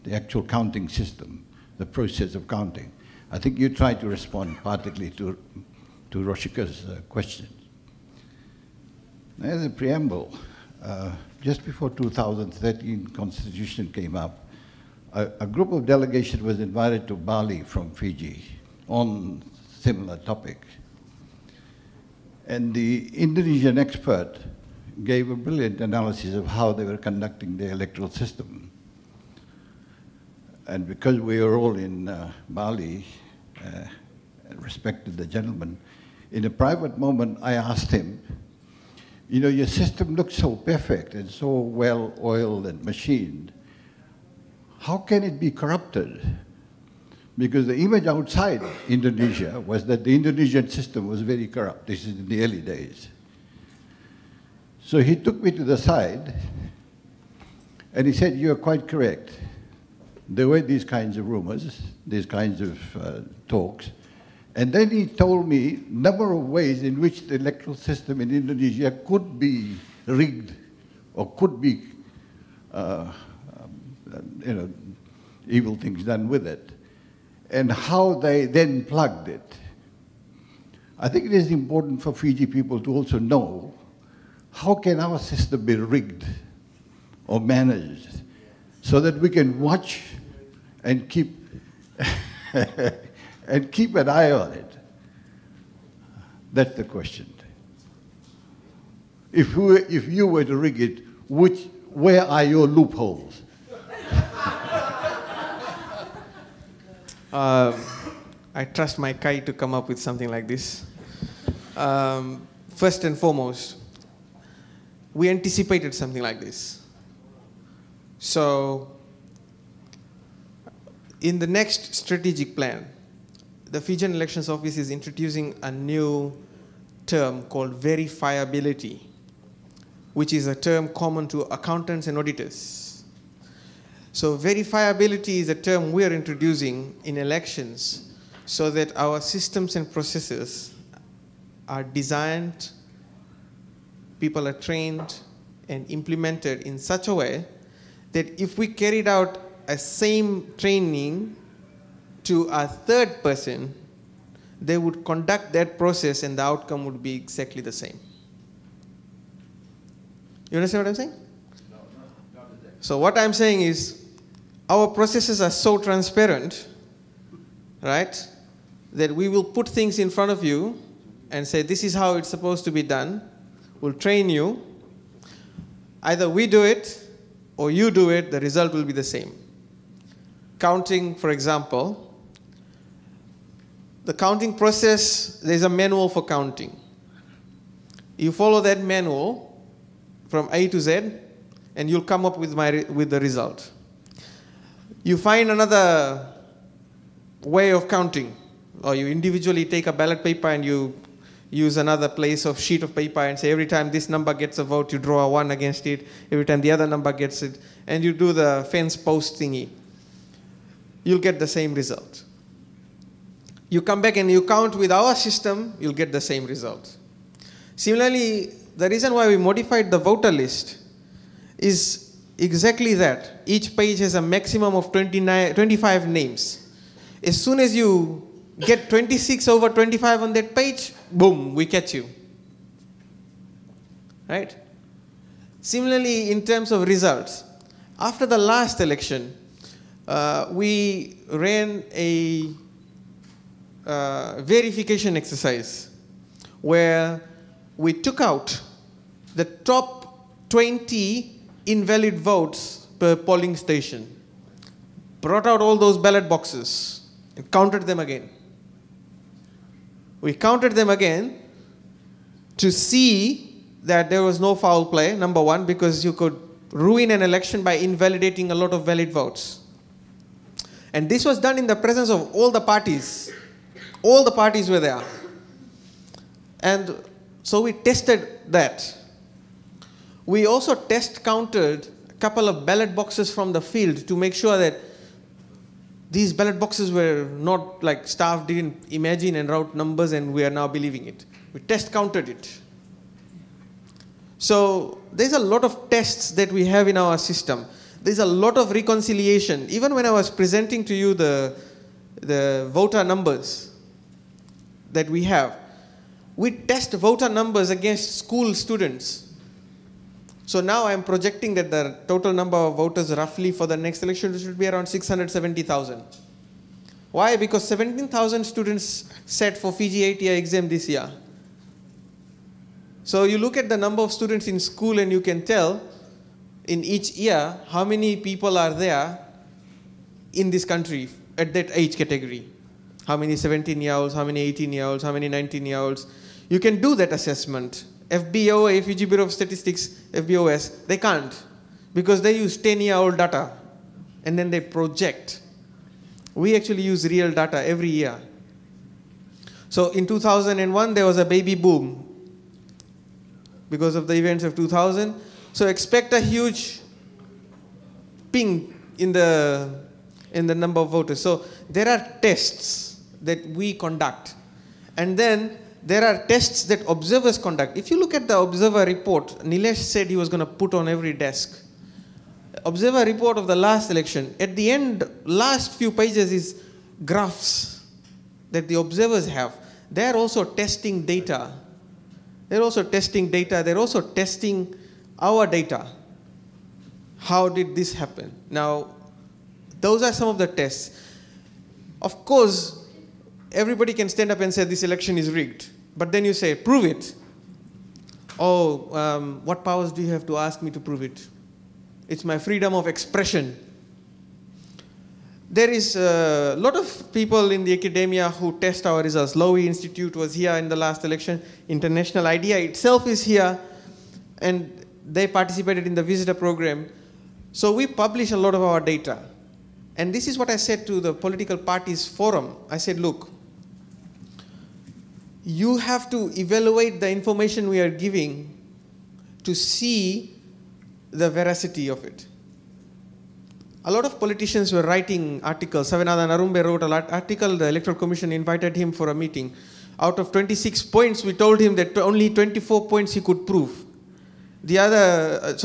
the actual counting system, the process of counting. I think you tried to respond particularly to Roshika's question. As a preamble, just before 2013 Constitution came up, a group of delegation was invited to Bali from Fiji on similar topic. And the Indonesian expert gave a brilliant analysis of how they were conducting the electoral system. And because we were all in Bali, and respected the gentleman, in a private moment I asked him, you know, your system looks so perfect and so well oiled and machined. How can it be corrupted? Because the image outside Indonesia was that the Indonesian system was very corrupt. This is in the early days. So he took me to the side and he said, you're quite correct. There were these kinds of rumors, these kinds of talks. And then he told me a number of ways in which the electoral system in Indonesia could be rigged or could be, evil things done with it, and how they then plugged it. I think it is important for Fiji people to also know how can our system be rigged or managed so that we can watch and keep and keep an eye on it. That's the question. If you were to rig it, where are your loopholes? I trust my Kai to come up with something like this. First and foremost, we anticipated something like this. So, in the next strategic plan, the Fijian Elections Office is introducing a new term called verifiability, which is a term common to accountants and auditors. So verifiability is a term we are introducing in elections so that our systems and processes are designed, people are trained and implemented in such a way that if we carried out a same training to a third person, they would conduct that process and the outcome would be exactly the same. You understand what I'm saying? No, not exactly. So what I'm saying is, our processes are so transparent, right, that we will put things in front of you and say, this is how it's supposed to be done. We'll train you. Either we do it or you do it, the result will be the same. Counting, for example, the counting process, there's a manual for counting. You follow that manual from A to Z, and you'll come up with the result. You find another way of counting, or you individually take a ballot paper and you use another place of sheet of paper and say every time this number gets a vote, you draw a 1 against it. Every time the other number gets it, and you do the fence post thingy. You'll get the same result. You come back and you count with our system, you'll get the same result. Similarly, the reason why we modified the voter list is exactly that. Each page has a maximum of 25 names. As soon as you get 26 over 25 on that page, boom, we catch you. Right? Similarly, in terms of results, after the last election, we ran a verification exercise where we took out the top 20 invalid votes per polling station, brought out all those ballot boxes and counted them again. We counted them again to see that there was no foul play, number one, because you could ruin an election by invalidating a lot of valid votes. And this was done in the presence of all the parties. All the parties were there. And so we tested that. We also test counted a couple of ballot boxes from the field to make sure that these ballot boxes were not like staff didn't imagine and wrote numbers and we are now believing it. We test counted it. So there's a lot of tests that we have in our system. There's a lot of reconciliation. Even when I was presenting to you the voter numbers that we have, we test voter numbers against school students. So now I'm projecting that the total number of voters roughly for the next election should be around 670,000. Why? Because 17,000 students sat for Fiji 8-year exam this year. So you look at the number of students in school and you can tell in each year how many people are there in this country at that age category. How many 17-year-olds, how many 18-year-olds, how many 19-year-olds. You can do that assessment. FBOA, Fiji Bureau of Statistics, FBOS, they can't because they use 10-year-old data and then they project. We actually use real data every year. So in 2001, there was a baby boom because of the events of 2000. So expect a huge ping in the number of voters. So there are tests that we conduct. And then there are tests that observers conduct. If you look at the observer report, Nilesh said he was going to put on every desk. Observer report of the last election. At the end, last few pages is graphs that the observers have. They're also testing data. They're also testing data. They're also testing our data. How did this happen? Now, those are some of the tests. Of course, everybody can stand up and say this election is rigged. But then you say, prove it. Oh, what powers do you have to ask me to prove it? It's my freedom of expression. There is a lot of people in the academia who test our results. Lowy Institute was here in the last election. International IDEA itself is here. And they participated in the visitor program. So we publish a lot of our data. And this is what I said to the political parties forum. I said, look, you have to evaluate the information we are giving to see the veracity of it. A lot of politicians were writing articles. Savanathan Arumbe wrote an article. The Electoral Commission invited him for a meeting. Out of 26 points, we told him that only 24 points he could prove. The other,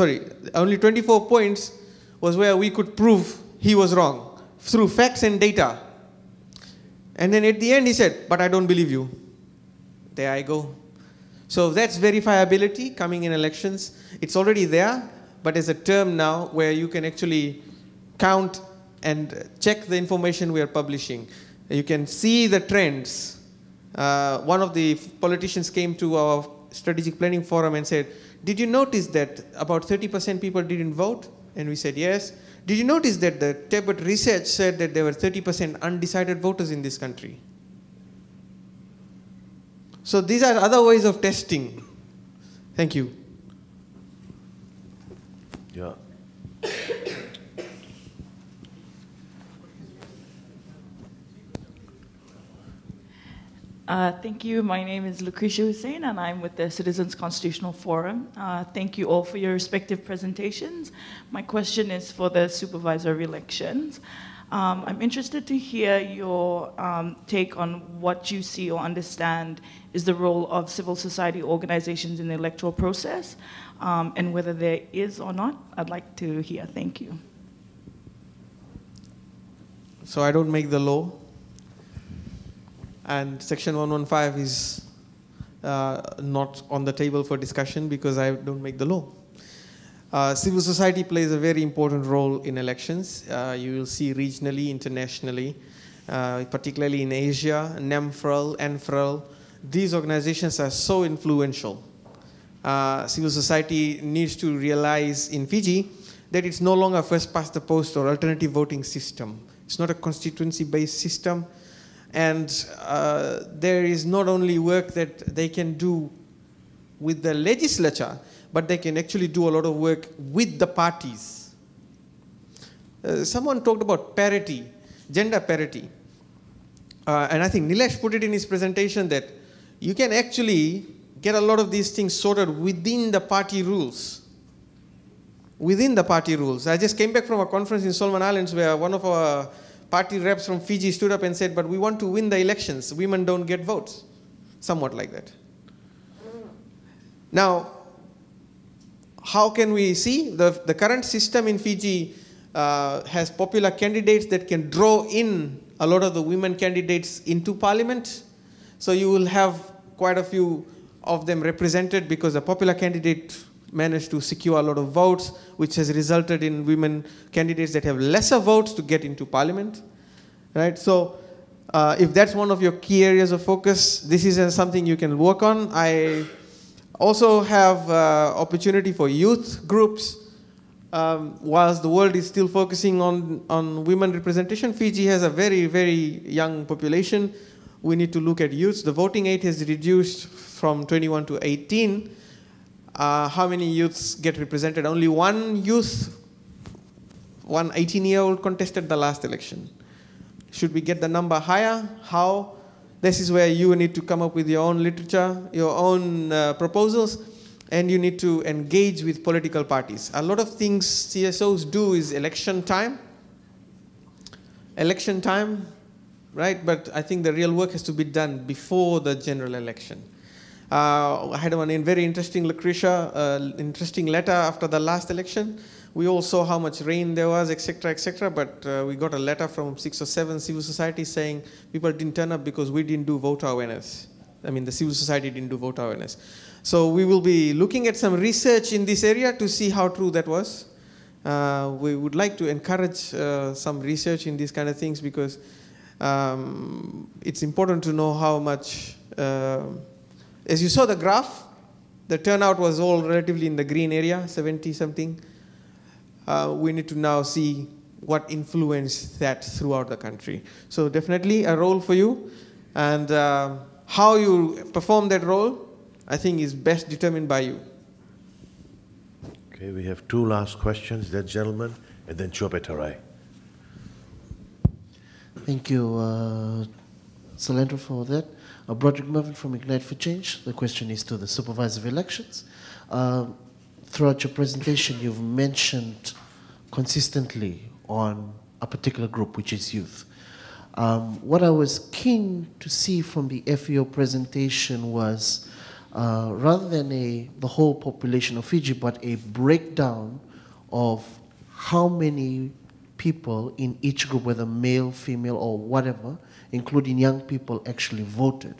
only 24 points was where we could prove he was wrong through facts and data. And then at the end he said, but I don't believe you. There I go. So that's verifiability coming in elections. It's already there, but there's a term now where you can actually count and check the information we are publishing. You can see the trends. One of the politicians came to our strategic planning forum and said, did you notice that about 30% people didn't vote? And we said, yes. Did you notice that the Tebet research said that there were 30% undecided voters in this country? So these are other ways of testing. Thank you. Yeah. Thank you. My name is Lucretia Hussein, and I'm with the Citizens Constitutional Forum. Thank you all for your respective presentations. My question is for the Supervisor of Elections. I'm interested to hear your take on what you see or understand is the role of civil society organizations in the electoral process, and whether there is or not. I'd like to hear. Thank you. So I don't make the law. And Section 115 is not on the table for discussion because I don't make the law. Civil society plays a very important role in elections. You will see regionally, internationally, particularly in Asia, NEMFREL, ENFREL. These organizations are so influential. Civil society needs to realize in Fiji that it's no longer first past the post or alternative voting system. It's not a constituency-based system. And there is not only work that they can do with the legislature, but they can actually do a lot of work with the parties. Someone talked about parity, gender parity. And I think Nilesh put it in his presentation that you can actually get a lot of these things sorted within the party rules. Within the party rules. I just came back from a conference in Solomon Islands where one of our party reps from Fiji stood up and said, but we want to win the elections. Women don't get votes. Somewhat like that. Now, how can we see? The current system in Fiji has popular candidates that can draw in a lot of the women candidates into parliament. So you will have quite a few of them represented because a popular candidate managed to secure a lot of votes, which has resulted in women candidates that have lesser votes to get into parliament, right? So if that's one of your key areas of focus, this is something you can work on. I Also have opportunity for youth groups. Whilst the world is still focusing on women representation, Fiji has a very, very young population. We need to look at youths. The voting age has reduced from 21 to 18. How many youths get represented? Only one youth, one 18-year-old contested the last election. Should we get the number higher? How? This is where you need to come up with your own literature, your own proposals, and you need to engage with political parties. A lot of things CSOs do is election time, right? But I think the real work has to be done before the general election. I had one very interesting, Lucretia, interesting letter after the last election. We all saw how much rain there was, etc., but we got a letter from 6 or 7 civil societies saying people didn't turn up because we didn't do voter awareness. I mean, the civil society didn't do voter awareness. So we will be looking at some research in this area to see how true that was. We would like to encourage some research in these kind of things because it's important to know how much, as you saw the graph, the turnout was all relatively in the green area, 70 something. We need to now see what influenced that throughout the country. So definitely a role for you, and how you perform that role, I think, is best determined by you. Okay, we have 2 last questions, that gentleman, and then Chobetarai. Thank you, Salendra, for that. Broderick Mervyn from Ignite for Change. The question is to the Supervisor of Elections. Throughout your presentation, you've mentioned consistently on a particular group, which is youth. What I was keen to see from the FEO presentation was, rather than the whole population of Fiji, but a breakdown of how many people in each group, whether male, female, or whatever, including young people, actually voted.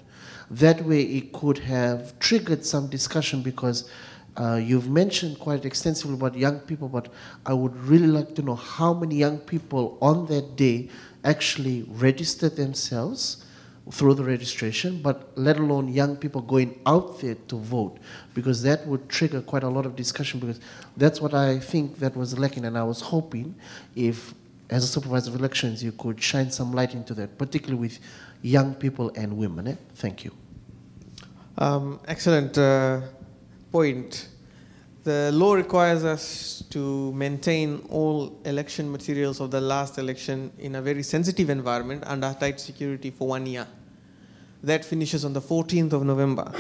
That way it could have triggered some discussion, because you've mentioned quite extensively about young people, but I would really like to know how many young people on that day actually registered themselves through the registration, but let alone young people going out there to vote, because that would trigger quite a lot of discussion, because that's what I think that was lacking, and I was hoping if, as a Supervisor of Elections, you could shine some light into that, particularly with young people and women. Thank you. Excellent point. The law requires us to maintain all election materials of the last election in a very sensitive environment under tight security for 1 year. That finishes on the 14th of November.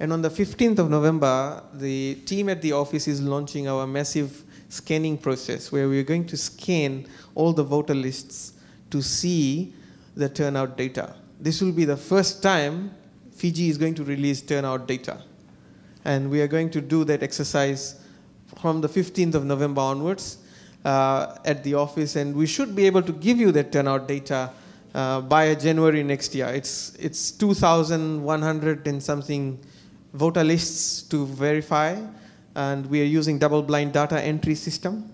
And on the 15th of November, the team at the office is launching our massive scanning process, where we're going to scan all the voter lists to see the turnout data. This will be the first time Fiji is going to release turnout data. And we are going to do that exercise from the 15th of November onwards at the office, and we should be able to give you that turnout data by January next year. It's 2,100 and something voter lists to verify, and we are using double-blind data entry system.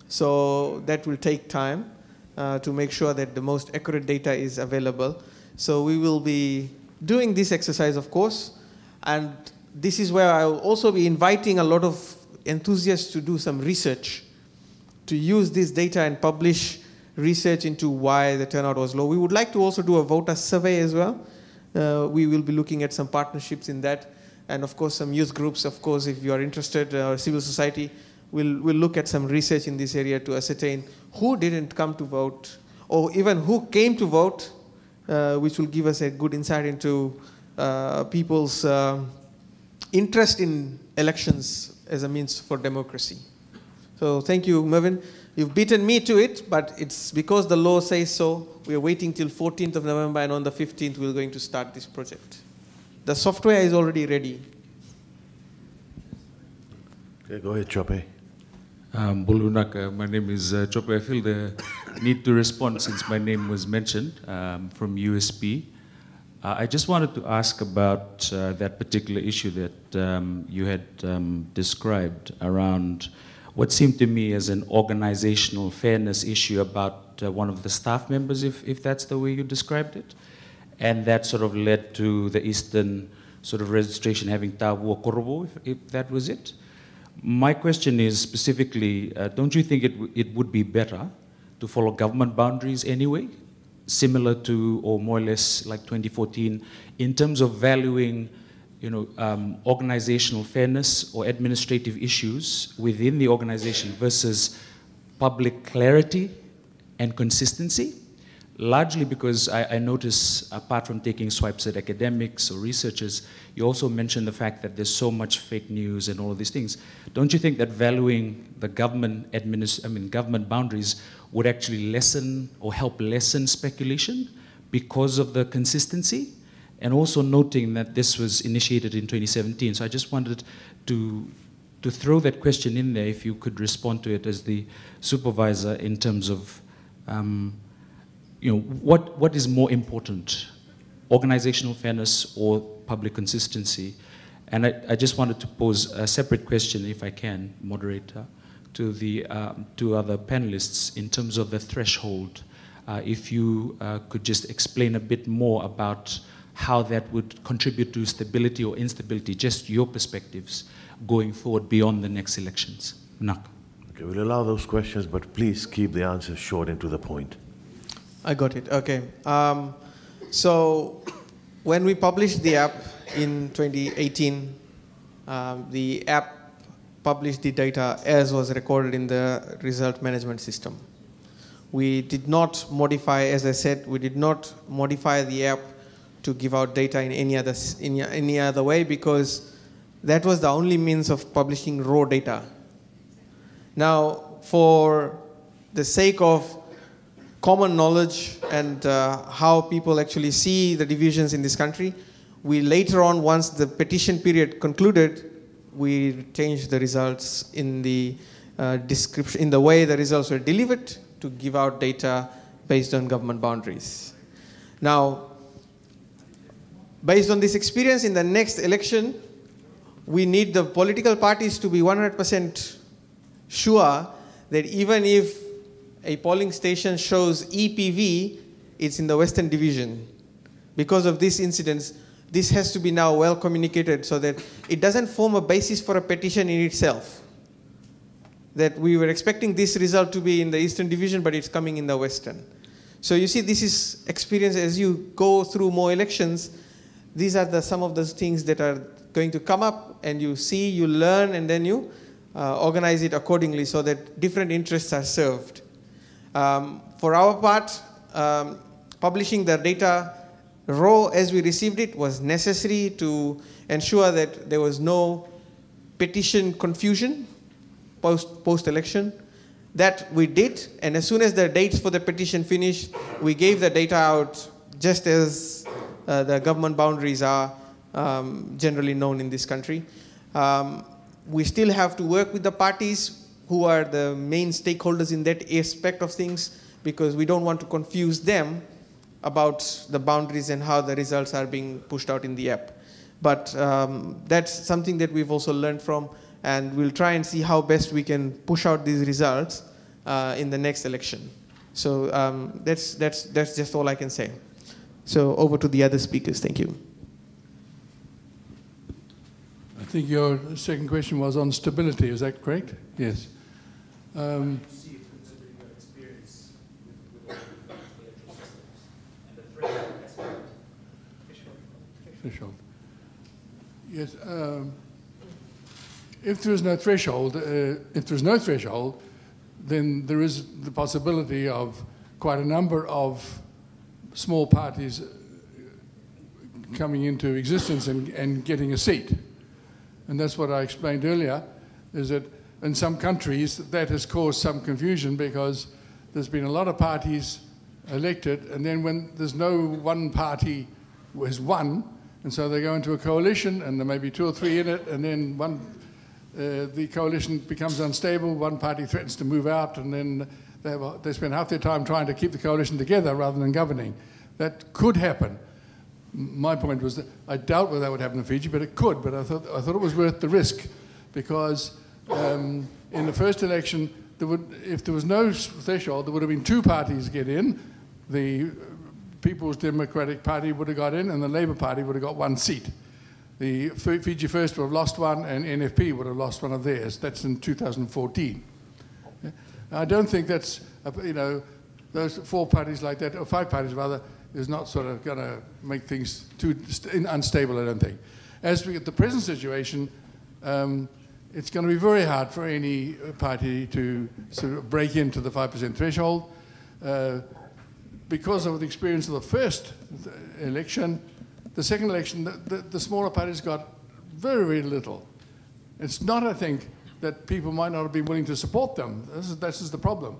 So that will take time to make sure that the most accurate data is available. So we will be doing this exercise, of course, and this is where I will also be inviting a lot of enthusiasts to do some research, to use this data and publish research into why the turnout was low. We would like to also do a voter survey as well. We will be looking at some partnerships in that, and of course some youth groups, of course, if you are interested, or civil society, we'll look at some research in this area to ascertain who didn't come to vote, or even who came to vote, which will give us a good insight into people's interest in elections as a means for democracy. So thank you, Mervyn. You've beaten me to it, but it's because the law says so. We're waiting till 14th of November, and on the 15th, we're going to start this project. The software is already ready. Okay, go ahead, Chope. Bulunak, my name is Chope. I feel the need to respond since my name was mentioned from USP. I just wanted to ask about that particular issue that you had described around what seemed to me as an organizational fairness issue about one of the staff members, if that's the way you described it. And that sort of led to the Eastern sort of registration having tabu or korobo, if that was it. My question is specifically, don't you think it would be better to follow government boundaries anyway, similar to or more or less like 2014, in terms of valuing, organizational fairness or administrative issues within the organization versus public clarity and consistency? Largely because I notice, apart from taking swipes at academics or researchers, you also mentioned the fact that there's so much fake news and all of these things. Don't you think that valuing the government boundaries would actually lessen or help lessen speculation because of the consistency? And also noting that this was initiated in 2017. So I just wanted to throw that question in there, if you could respond to it as the supervisor in terms of what is more important, organizational fairness or public consistency? And I just wanted to pose a separate question, if I can, moderator, to the two other panelists in terms of the threshold. If you could just explain a bit more about how that would contribute to stability or instability, just your perspectives going forward beyond the next elections. Nak. Okay, we'll allow those questions, but please keep the answers short and to the point. I got it. Okay. So when we published the app in 2018, the app published the data as was recorded in the result management system. We did not modify, as I said, we did not modify the app to give out data in any other way, because that was the only means of publishing raw data. Now, for the sake of common knowledge and how people actually see the divisions in this country, we later on, once the petition period concluded, we changed the results in the description, in the way the results were delivered, to give out data based on government boundaries. Now, based on this experience, in the next election, we need the political parties to be 100% sure that even if a polling station shows EPV, it's in the Western Division. Because of this incident, this has to be now well communicated so that it doesn't form a basis for a petition in itself. That we were expecting this result to be in the Eastern Division, but it's coming in the Western. So you see, this is experience as you go through more elections. These are some of those things that are going to come up, and you see, you learn, and then you organize it accordingly so that different interests are served. For our part, publishing the data raw as we received it was necessary to ensure that there was no petition confusion post-election. That we did, and as soon as the dates for the petition finished, we gave the data out just as the government boundaries are generally known in this country. We still have to work with the parties who are the main stakeholders in that aspect of things, because we don't want to confuse them about the boundaries and how the results are being pushed out in the app. But that's something that we've also learned from, and we'll try and see how best we can push out these results in the next election. So that's just all I can say. So over to the other speakers. Thank you. I think your second question was on stability. Is that correct? Yes. Threshold. Yes. If there is no threshold, then there is the possibility of quite a number of small parties coming into existence and getting a seat. And that's what I explained earlier, is that in some countries that has caused some confusion, because there's been a lot of parties elected, and then when there's no one party who has won, and so they go into a coalition, and there may be 2 or 3 in it, and then the coalition becomes unstable, one party threatens to move out, and then they spend half their time trying to keep the coalition together rather than governing. That could happen. My point was that I doubt whether that would happen in Fiji, but it could. But I thought it was worth the risk, because in the first election, if there was no threshold, there would have been 2 parties get in. The People's Democratic Party would have got in, and the Labour Party would have got 1 seat. The Fiji First would have lost one, and NFP would have lost one of theirs. That's in 2014. I don't think that's, those 4 parties like that, or 5 parties rather, is not sort of going to make things too unstable, I don't think. As we get the present situation, it's going to be very hard for any party to sort of break into the 5% threshold. Because of the experience of the first election, the second election, the smaller parties got very, very little. It's not, I think, that people might not have been willing to support them. This is the problem.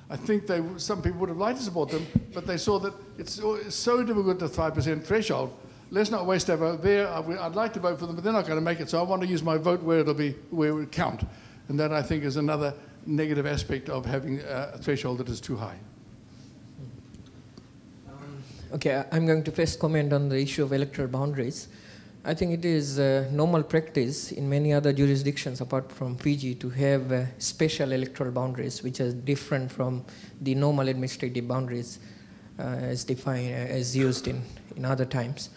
I think some people would have liked to support them, but they saw that it's so difficult to 5% threshold. Let's not waste our vote there. I'd like to vote for them, but they're not going to make it, so I want to use my vote where it will count. And that, I think, is another negative aspect of having a threshold that is too high. Okay, I'm going to first comment on the issue of electoral boundaries. I think it is normal practice in many other jurisdictions apart from Fiji to have special electoral boundaries which are different from the normal administrative boundaries as defined, as used in other times.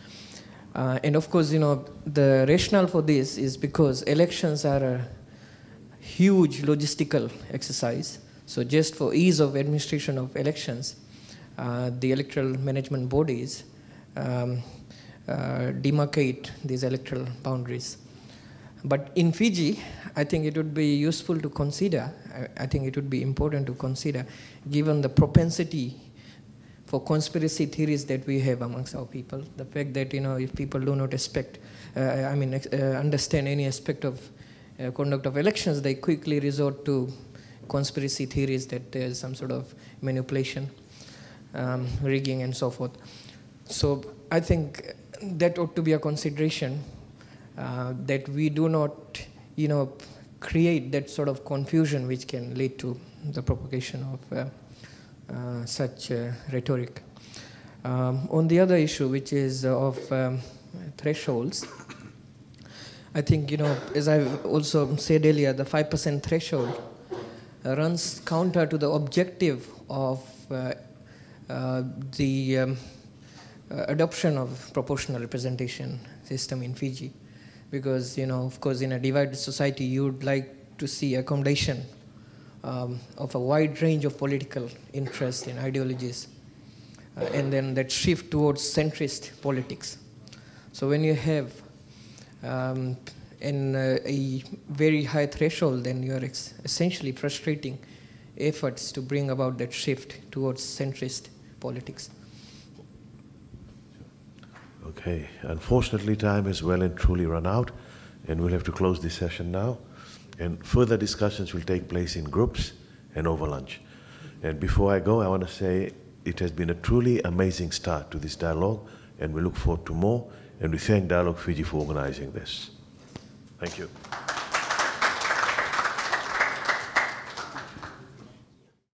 And of course, the rationale for this is because elections are a huge logistical exercise. So just for ease of administration of elections, the electoral management bodies demarcate these electoral boundaries. But in Fiji, I think it would be useful to consider, I think it would be important to consider, given the propensity for conspiracy theories that we have amongst our people, the fact that, if people do not understand any aspect of conduct of elections, they quickly resort to conspiracy theories that there's some sort of manipulation, rigging, and so forth. So I think that ought to be a consideration, that we do not, create that sort of confusion which can lead to the propagation of such rhetoric. On the other issue, which is of thresholds, I think, as I've also said earlier, the 5% threshold runs counter to the objective of the adoption of proportional representation system in Fiji. Because, of course, in a divided society, you would like to see accommodation of a wide range of political interests and ideologies, and then that shift towards centrist politics. So when you have a very high threshold, then you are essentially frustrating efforts to bring about that shift towards centrist politics. Okay, unfortunately time has well and truly run out, and we'll have to close this session now. And further discussions will take place in groups and over lunch. And before I go, I want to say it has been a truly amazing start to this dialogue, and we look forward to more, and we thank Dialogue Fiji for organizing this. Thank you.